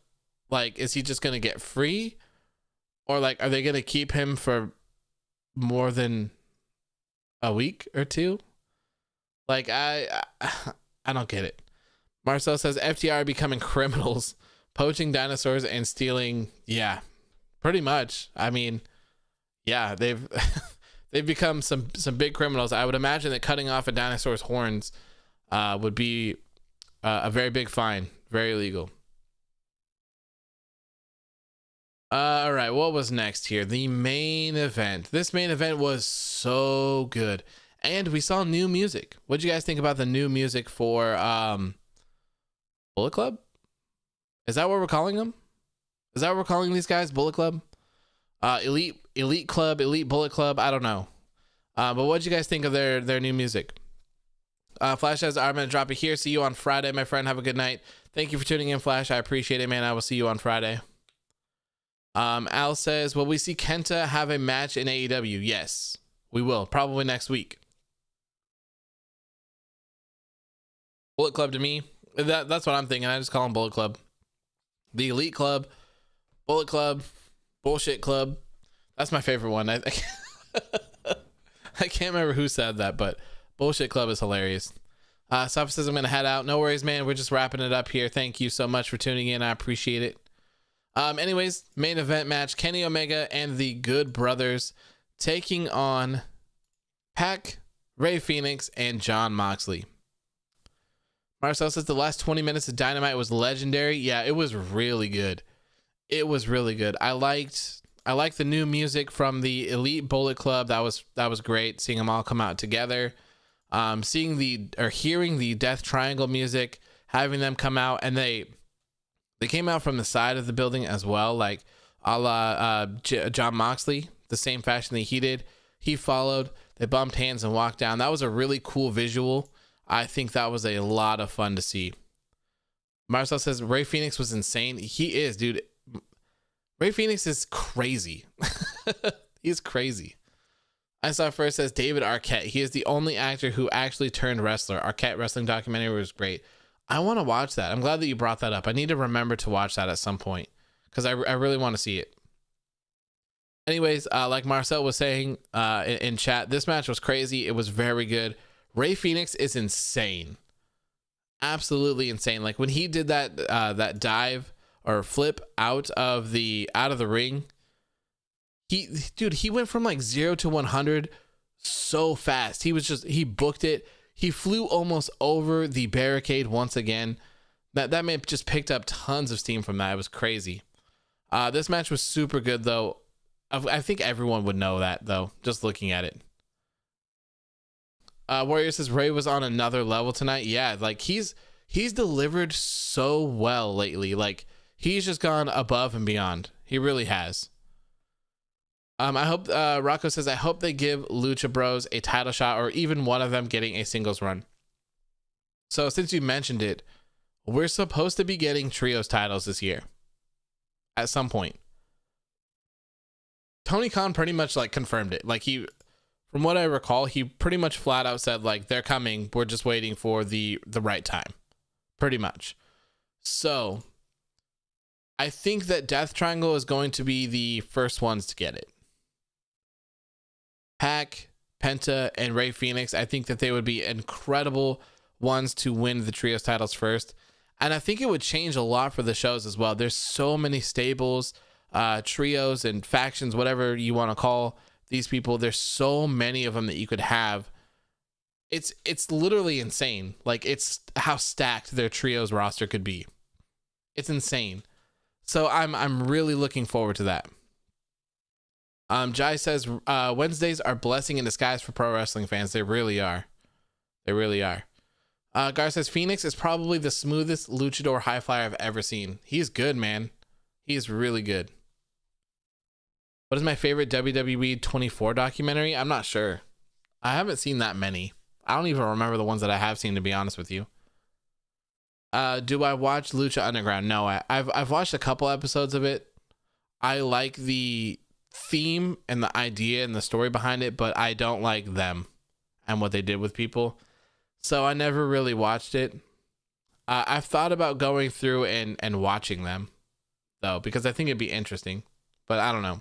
Like, is he just going to get free? Or, like, are they going to keep him for more than a week or two? Like, I don't get it. Marcel says FTR are becoming criminals, poaching dinosaurs and stealing. Yeah, pretty much. I mean, yeah, they've become some big criminals. I would imagine that cutting off a dinosaur's horns would be a very big fine, very illegal. All right, what was next here? The main event. This main event was so good. And we saw new music. What did you guys think about the new music for Bullet Club? Is that what we're calling them? Is that what we're calling these guys? Bullet Club? Elite Club, Elite Bullet Club? I don't know. But what did you guys think of their new music? Flash says, I'm going to drop it here. See you on Friday, my friend. Have a good night. Thank you for tuning in, Flash. I appreciate it, man. I will see you on Friday. Al says, will we see Kenta have a match in AEW? Yes, we will. Probably next week. Bullet Club to me, that's what I'm thinking. I just call them Bullet Club. The Elite Club, Bullet Club, Bullshit Club. That's my favorite one. I can't remember who said that, but Bullshit Club is hilarious. Safa says, I'm going to head out. No worries, man. We're just wrapping it up here. Thank you so much for tuning in. I appreciate it. Anyways, main event match, Kenny Omega and the Good Brothers taking on Pac, Rey Fenix, and Jon Moxley. Marcel says the last 20 minutes of Dynamite was legendary. Yeah, it was really good. It was really good. I liked the new music from the Elite Bullet Club. That was great. Seeing them all come out together. Hearing the Death Triangle music, having them come out, and they came out from the side of the building as well, like a la Jon Moxley, the same fashion that he did. He followed. They bumped hands and walked down. That was a really cool visual. I think that was a lot of fun to see. Marcel says Rey Fenix was insane. He is, dude. Rey Fenix is crazy. He's crazy. I saw first says David Arquette. He is the only actor who actually turned wrestler. Arquette wrestling documentary was great. I want to watch that. I'm glad that you brought that up. I need to remember to watch that at some point because I really want to see it. Anyways, like Marcel was saying in chat, this match was crazy. It was very good. Rey Fenix is insane. Absolutely insane. Like when he did that dive or flip out of the ring, he went from like 0 to 100 so fast. He booked it. He flew almost over the barricade once again. That man just picked up tons of steam from that. It was crazy. This match was super good though. I think everyone would know that though, just looking at it. Warrior says Rey was on another level tonight. Yeah, like he's delivered so well lately. Like he's just gone above and beyond. He really has. I hope Rocco says I hope they give Lucha Bros a title shot or even one of them getting a singles run. So since you mentioned it, we're supposed to be getting trios titles this year at some point. Tony Khan pretty much like confirmed it. Like from what I recall, he pretty much flat out said like they're coming. We're just waiting for the right time, pretty much. So I think that Death Triangle is going to be the first ones to get it. Pac, Penta, and Rey Fenix. I think that they would be incredible ones to win the trios titles first. And I think it would change a lot for the shows as well. There's so many stables, trios, and factions, whatever you want to call these people. There's so many of them that you could have. It's literally insane. Like, it's how stacked their trios roster could be. It's insane. So I'm really looking forward to that. Jai says Wednesdays are blessing in disguise for pro wrestling fans. They really are. They really are. Gar says Phoenix is probably the smoothest luchador high flyer I've ever seen. He's good, man. He's really good. What is my favorite WWE 24 documentary? I'm not sure. I haven't seen that many. I don't even remember the ones that I have seen, to be honest with you. Do I watch Lucha Underground? No, I've watched a couple episodes of it. I like the theme and the idea and the story behind it, but I don't like them and what they did with people. So I never really watched it. I've thought about going through and watching them, though, because I think it'd be interesting, but I don't know.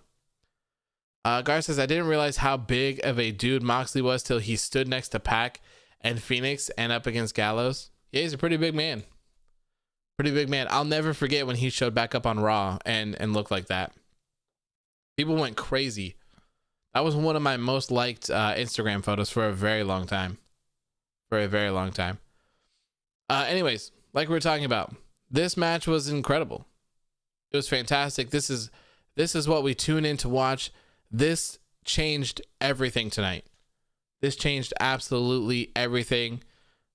Gar says, I didn't realize how big of a dude Moxley was till he stood next to Pac and Phoenix and up against Gallows. Yeah, he's a pretty big man. Pretty big man. I'll never forget when he showed back up on Raw and looked like that. People went crazy. That was one of my most liked Instagram photos for a very long time. For a very long time. Anyways, like we were talking about, this match was incredible. It was fantastic. This is what we tune in to watch. This changed everything tonight. This changed absolutely everything.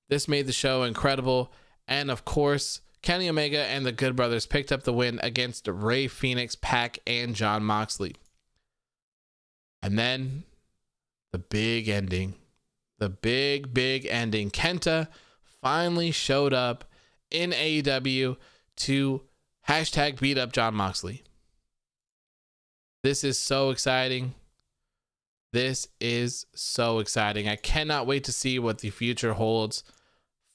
This made the show incredible. And of course, Kenny Omega and the Good Brothers picked up the win against Rey Fenix, Pac, and Jon Moxley. And then the big ending. The big ending. Kenta finally showed up in AEW to hashtag beat up Jon Moxley. This is so exciting. This is so exciting. I cannot wait to see what the future holds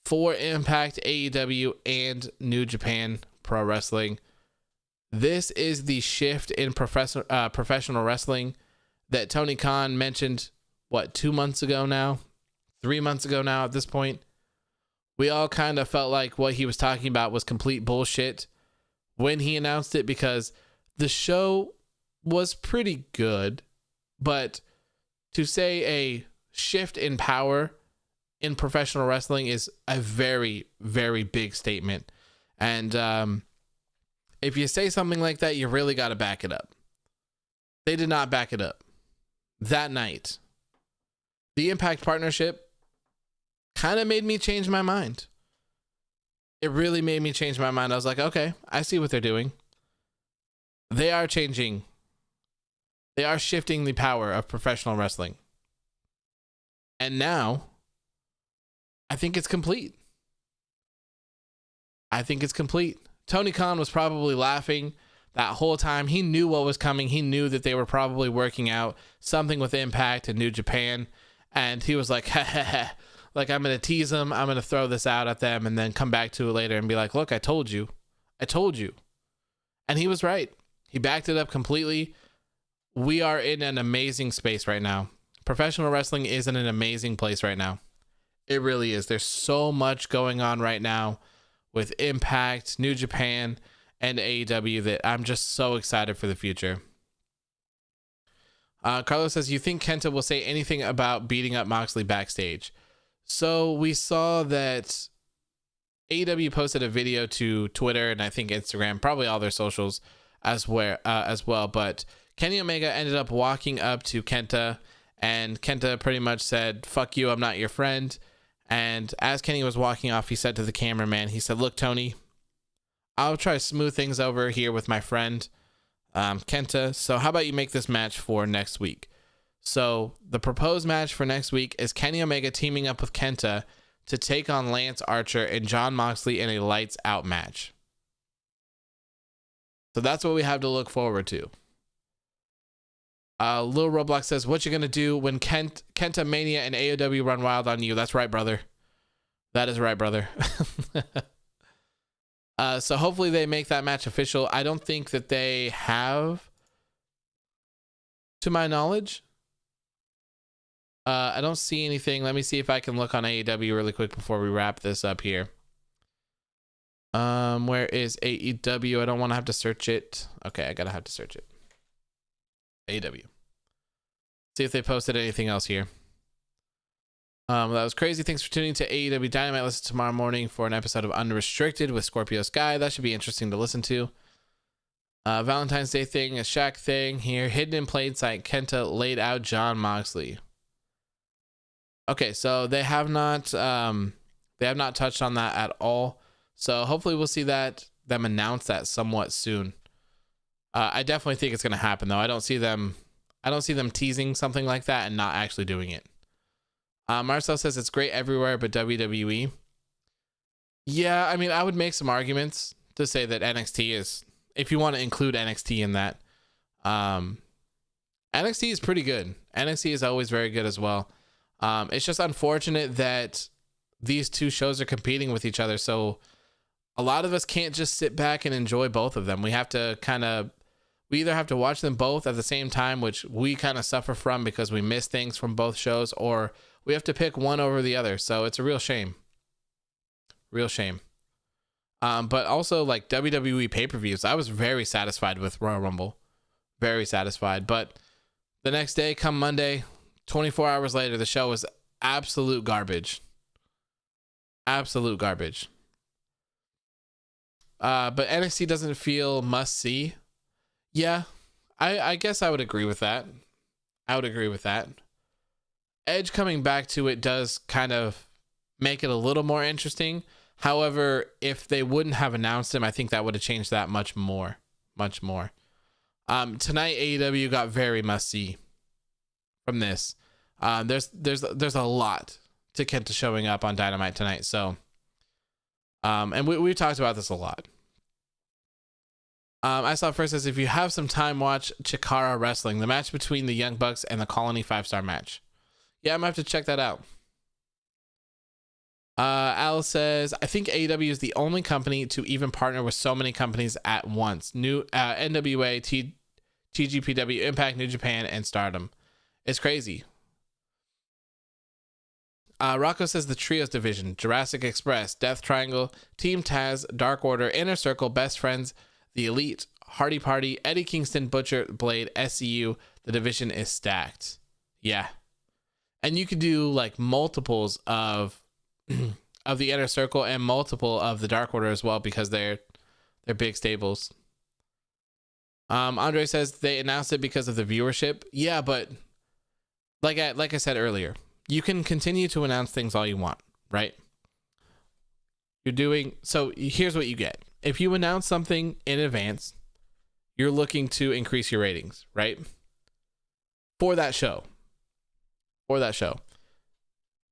for Impact, AEW, and New Japan Pro Wrestling. This is the shift in professional wrestling that Tony Khan mentioned, 2 months ago now? 3 months ago now at this point? We all kind of felt like what he was talking about was complete bullshit when he announced it, because the show was pretty good, but to say a shift in power in professional wrestling is a very, very big statement. And if you say something like that, you really got to back it up. They did not back it up. That night, the Impact partnership kind of made me change my mind. It really made me change my mind. I was like, okay, I see what they're doing. They are changing. They are shifting the power of professional wrestling. And now, I think it's complete. I think it's complete. Tony Khan was probably laughing that whole time. He knew what was coming. He knew that they were probably working out something with Impact and New Japan. And he was like, ha ha ha. Like, I'm going to tease them. I'm going to throw this out at them and then come back to it later and be like, look, I told you. I told you. And he was right. He backed it up completely. We are in an amazing space right now. Professional wrestling is in an amazing place right now. It really is. There's so much going on right now with Impact, New Japan, and AEW that I'm just so excited for the future. Carlos says, you think Kenta will say anything about beating up Moxley backstage? So we saw that AEW posted a video to Twitter and I think Instagram, probably all their socials as well. But Kenny Omega ended up walking up to Kenta, and Kenta pretty much said, fuck you, I'm not your friend. And as Kenny was walking off, he said to the cameraman, he said, look, Tony, I'll try to smooth things over here with my friend Kenta. So how about you make this match for next week? So the proposed match for next week is Kenny Omega teaming up with Kenta to take on Lance Archer and Jon Moxley in a lights out match. So that's what we have to look forward to. Lil Roblox says, what you gonna do when Kenta Mania and AEW run wild on you? That's right, brother. That is right, brother. So hopefully they make that match official. I don't think that they have, to my knowledge. I don't see anything. Let me see if I can look on AEW really quick before we wrap this up here. Where is AEW? I don't want to have to search it. Okay, I gotta have to search it. AEW. See if they posted anything else here. That was crazy. Thanks for tuning to AEW Dynamite. Listen tomorrow morning for an episode of Unrestricted with Scorpio Sky. That should be interesting to listen to. Valentine's Day thing, a Shaq thing here. Hidden in plain sight, Kenta laid out Jon Moxley. Okay, so they have not touched on that at all. So hopefully we'll see them announce that somewhat soon. I definitely think it's going to happen though. I don't see them teasing something like that and not actually doing it. Marcel says it's great everywhere but WWE. Yeah, I mean, I would make some arguments to say that NXT is, if you want to include NXT in that. NXT is pretty good. NXT is always very good as well. It's just unfortunate that these two shows are competing with each other. So a lot of us can't just sit back and enjoy both of them. We have to we either have to watch them both at the same time, which we kind of suffer from because we miss things from both shows, or we have to pick one over the other. So it's a real shame. Real shame. But also like WWE pay-per-views, I was very satisfied with Royal Rumble. Very satisfied. But the next day, come Monday, 24 hours later, the show was absolute garbage. Absolute garbage. But NXT doesn't feel must-see. Yeah, I guess I would agree with that. Edge coming back to it does kind of make it a little more interesting. However, if they wouldn't have announced him, I think that would have changed that much more. Tonight, AEW got very must-see from this. There's a lot to Kenta showing up on Dynamite tonight. So, and we've talked about this a lot. I saw first as if you have some time, watch Chikara Wrestling, the match between the Young Bucks and the Colony 5-star match. Yeah, I'm gonna have to check that out. Al says, I think AEW is the only company to even partner with so many companies at once. New NWA, TGPW, Impact, New Japan, and Stardom. It's crazy. Rocco says the Trios division, Jurassic Express, Death Triangle, Team Taz, Dark Order, Inner Circle, Best Friends, The Elite, Hardy Party, Eddie Kingston, Butcher, Blade, SCU. The division is stacked. Yeah. And you could do like multiples of the Inner Circle and multiple of the Dark Order as well, because they're big stables. Andre says they announced it because of the viewership. Yeah, but like I said earlier, you can continue to announce things all you want, right? So here's what you get. If you announce something in advance, you're looking to increase your ratings, right? For that show.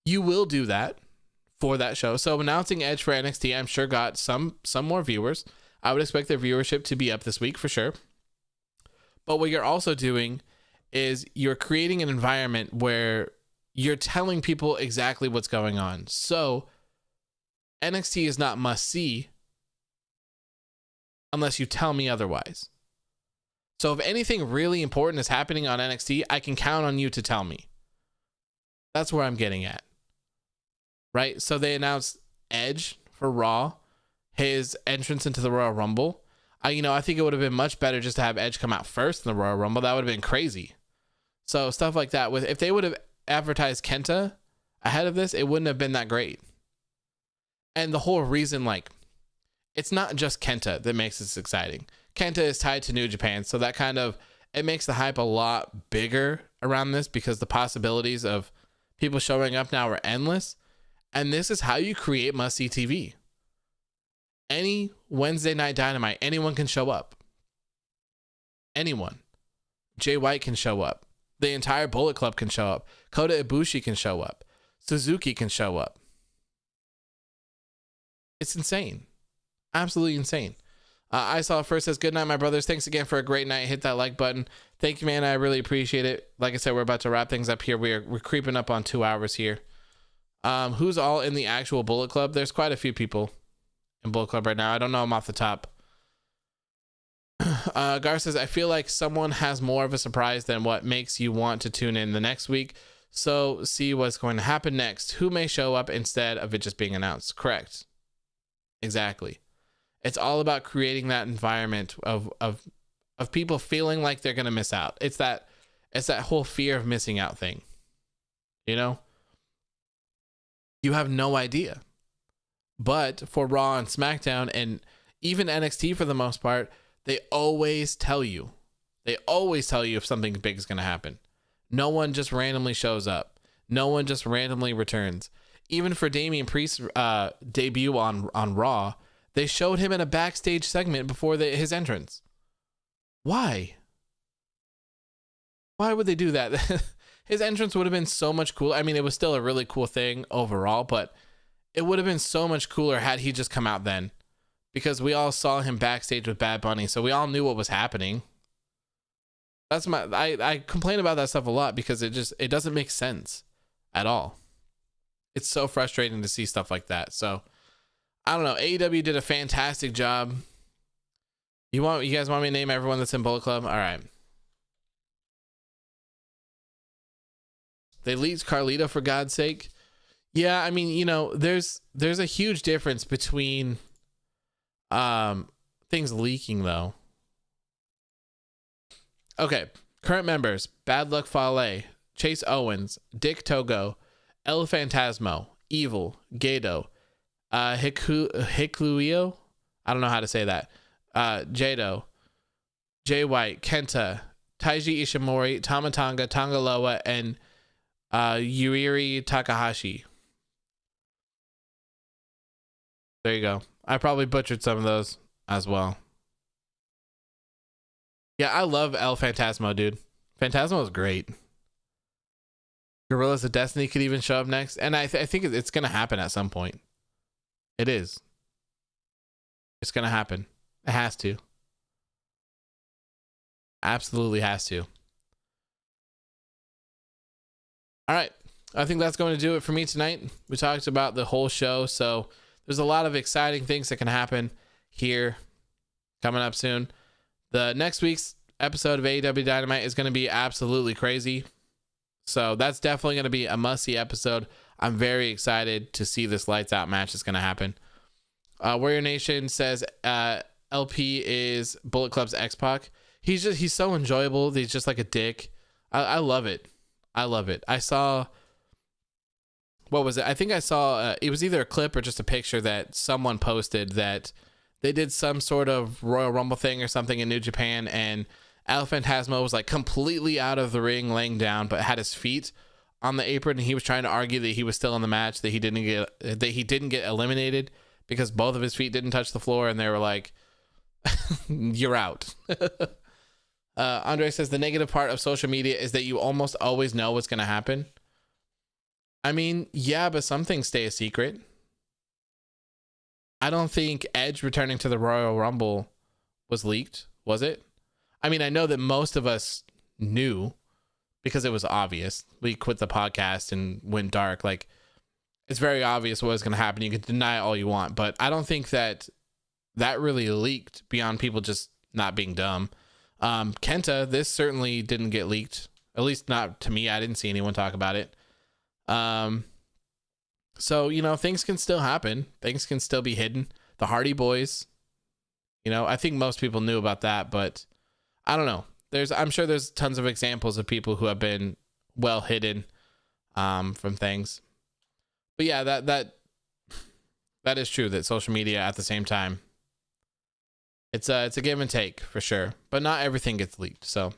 You will do that for that show. So announcing Edge for NXT, I'm sure got some more viewers. I would expect their viewership to be up this week for sure. But what you're also doing is you're creating an environment where you're telling people exactly what's going on. So NXT is not must see unless you tell me otherwise. So if anything really important is happening on NXT, I can count on you to tell me. That's where I'm getting at. Right? So they announced Edge for Raw, his entrance into the Royal Rumble. I think it would have been much better just to have Edge come out first in the Royal Rumble. That would have been crazy. So stuff like that. If they would have advertised Kenta ahead of this, it wouldn't have been that great. And the whole reason, it's not just Kenta that makes this exciting. Kenta is tied to New Japan, so that it makes the hype a lot bigger around this, because the possibilities of people showing up now are endless. And this is how you create must-see TV. Any Wednesday night Dynamite, anyone can show up. Anyone. Jay White can show up. The entire Bullet Club can show up. Kota Ibushi can show up. Suzuki can show up. It's insane. Absolutely insane. I saw first says, good night, my brothers. Thanks again for a great night. Hit that like button. Thank you, man. I really appreciate it. Like I said, we're about to wrap things up here. We're creeping up on 2 hours here. Who's all in the actual Bullet Club? There's quite a few people in Bullet Club right now. I don't know them off the top. Gar says, I feel like someone has more of a surprise than what makes you want to tune in the next week. So see what's going to happen next. Who may show up instead of it just being announced? Correct. Exactly. It's all about creating that environment of people feeling like they're going to miss out. It's that whole fear of missing out thing. You know? You have no idea. But for Raw and SmackDown and even NXT for the most part, they always tell you. They always tell you if something big is going to happen. No one just randomly shows up. No one just randomly returns. Even for Damian Priest's debut on Raw, they showed him in a backstage segment before his entrance. Why? Why would they do that? His entrance would have been so much cooler. I mean, it was still a really cool thing overall, but it would have been so much cooler had he just come out then. Because we all saw him backstage with Bad Bunny, so we all knew what was happening. I complain about that stuff a lot because it doesn't make sense at all. It's so frustrating to see stuff like that. So I don't know. AEW did a fantastic job. You guys want me to name everyone that's in Bullet Club? All right. They leaked Carlito, for God's sake. Yeah, I mean, there's a huge difference between things leaking though. Okay, current members: Bad Luck Fale, Chase Owens, Dick Togo, El Phantasmo, Evil, Gato, Hikluio, I don't know how to say that, Jado, Jay White, Kenta, Taiji Ishimori, Tamatanga, Tangaloa, and Yuri Takahashi. There you go. I probably butchered some of those as well. Yeah, I love El Phantasmo, dude. Phantasmo is great. Gorillas of Destiny could even show up next. And I think it's going to happen at some point. It is. It's going to happen. It has to. Absolutely has to. All right. I think that's going to do it for me tonight. We talked about the whole show. So there's a lot of exciting things that can happen here coming up soon. The next week's episode of AEW Dynamite is going to be absolutely crazy. So that's definitely going to be a must-see episode. I'm very excited to see this lights out match that's going to happen. Warrior Nation says LP is Bullet Club's X-Pac. He's so enjoyable. He's just like a dick. I love it. I love it. I saw, what was it? I think I saw, it was either a clip or just a picture that someone posted that they did some sort of Royal Rumble thing or something in New Japan, and El Phantasmo was like completely out of the ring, laying down, but had his feet on the apron, and he was trying to argue that he was still in the match, that he didn't get eliminated because both of his feet didn't touch the floor, and they were like, "You're out." Andre says the negative part of social media is that you almost always know what's going to happen. I mean, yeah, but some things stay a secret. I don't think Edge returning to the Royal Rumble was leaked, was it? I mean, I know that most of us knew because it was obvious. We quit the podcast and went dark. Like, it's very obvious what was going to happen. You can deny it all you want, but I don't think that really leaked beyond people just not being dumb. Kenta, this certainly didn't get leaked, at least not to me. I didn't see anyone talk about it. So, things can still happen. Things can still be hidden. The Hardy Boys, I think most people knew about that, but I don't know. I'm sure there's tons of examples of people who have been well hidden, from things. But yeah, that is true, that social media at the same time, it's a give and take for sure, but not everything gets leaked. So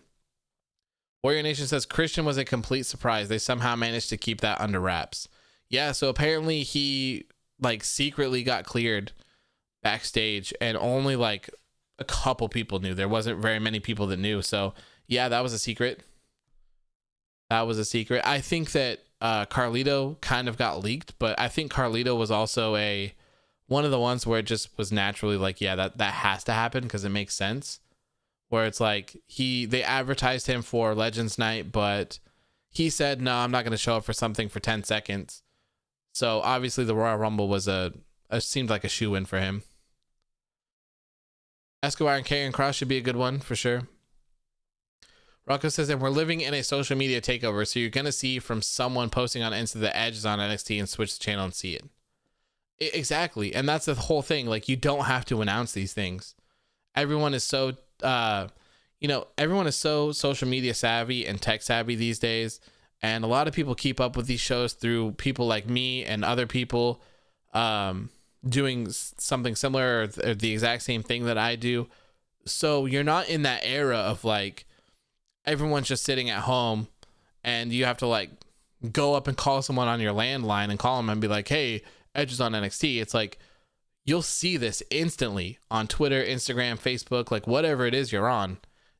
Warrior Nation says Christian was a complete surprise. They somehow managed to keep that under wraps. Yeah, so apparently he secretly got cleared backstage, and only a couple people knew. There wasn't very many people that knew. So yeah, that was a secret. I think that Carlito kind of got leaked, but I think Carlito was also one of the ones where it just was naturally that has to happen because it makes sense. Where it's they advertised him for Legends Night, but he said, no, I'm not going to show up for something for 10 seconds. So obviously the Royal Rumble seemed like a shoe-in for him. Escobar and Karrion Kross should be a good one for sure. Rocco says that we're living in a social media takeover, so you're going to see from someone posting on Insta that Edge is on NXT and switch the channel and see it. Exactly. And that's the whole thing. Like, you don't have to announce these things. Everyone is so, everyone is so social media savvy and tech savvy these days. And a lot of people keep up with these shows through people like me and other people doing something similar or the exact same thing that I do. So you're not in that era of like, everyone's just sitting at home and you have to like go up and call someone on your landline and call them and be like, hey, Edge is on NXT. It's like, you'll see this instantly on Twitter, Instagram, Facebook, like whatever it is you're on,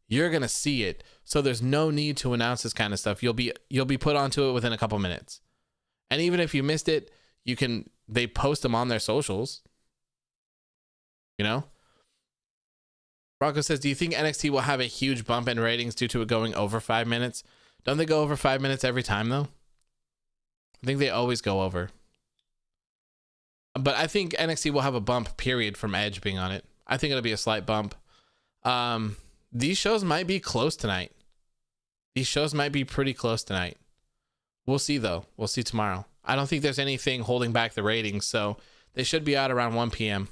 you're going to see it. So there's no need to announce this kind of stuff. You'll be put onto it within a couple minutes. And even if you missed it, they post them on their socials, you know? Rocco says, do you think NXT will have a huge bump in ratings due to it going over 5 minutes? Don't they go over 5 minutes every time, though? I think they always go over. But I think NXT will have a bump, period, from Edge being on it. I think it'll be a slight bump. These shows might be close tonight. These shows might be pretty close tonight. We'll see, though. We'll see tomorrow. I don't think there's anything holding back the ratings, so they should be out around 1 p.m.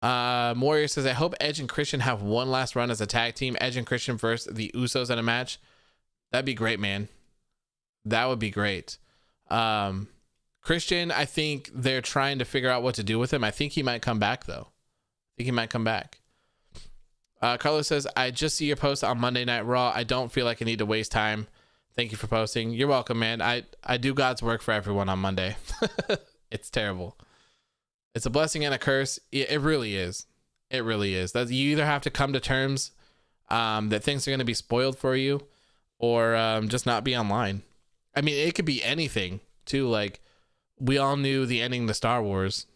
Warrior says, I hope Edge and Christian have one last run as a tag team. Edge and Christian versus the Usos in a match. That'd be great, man. That would be great. Christian, I think they're trying to figure out what to do with him. I think he might come back, though. I think he might come back. Carlos says, I just see your post on Monday Night Raw. I don't feel like I need to waste time. Thank you for posting. You're welcome, man. I do God's work for everyone on Monday. It's terrible. It's a blessing and a curse. It really is. It really is. That you either have to come to terms that things are going to be spoiled for you, or just not be online. I mean, it could be anything too. Like, we all knew the ending to Star Wars.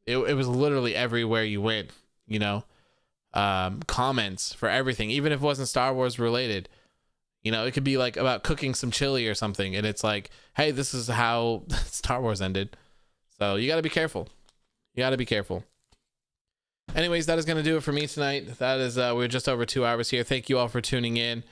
It was literally everywhere you went, you know, comments for everything, even if it wasn't Star Wars related. You know, it could be like about cooking some chili or something, and it's like, hey, this is how Star Wars ended. So you got to be careful. You got to be careful. Anyways, that is going to do it for me tonight. That is, we're just over 2 hours here. Thank you all for tuning in.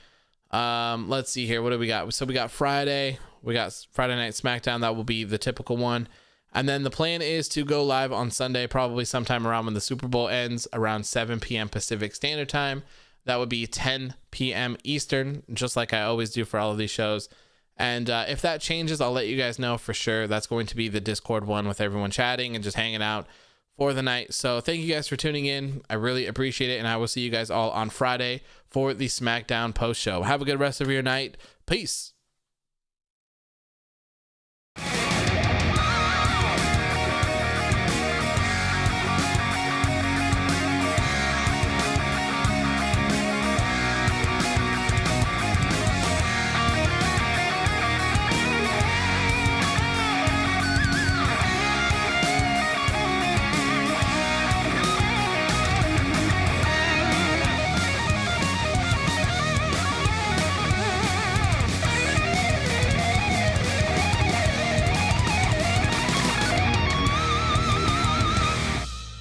Let's see here. What do we got? So we got Friday. We got Friday Night SmackDown. That will be the typical one. And then the plan is to go live on Sunday, probably sometime around when the Super Bowl ends, around 7 p.m. Pacific Standard Time. That would be 10 p.m. Eastern, just like I always do for all of these shows. And if that changes, I'll let you guys know for sure. That's going to be the Discord one with everyone chatting and just hanging out for the night. So thank you guys for tuning in. I really appreciate it. And I will see you guys all on Friday for the SmackDown post show. Have a good rest of your night. Peace.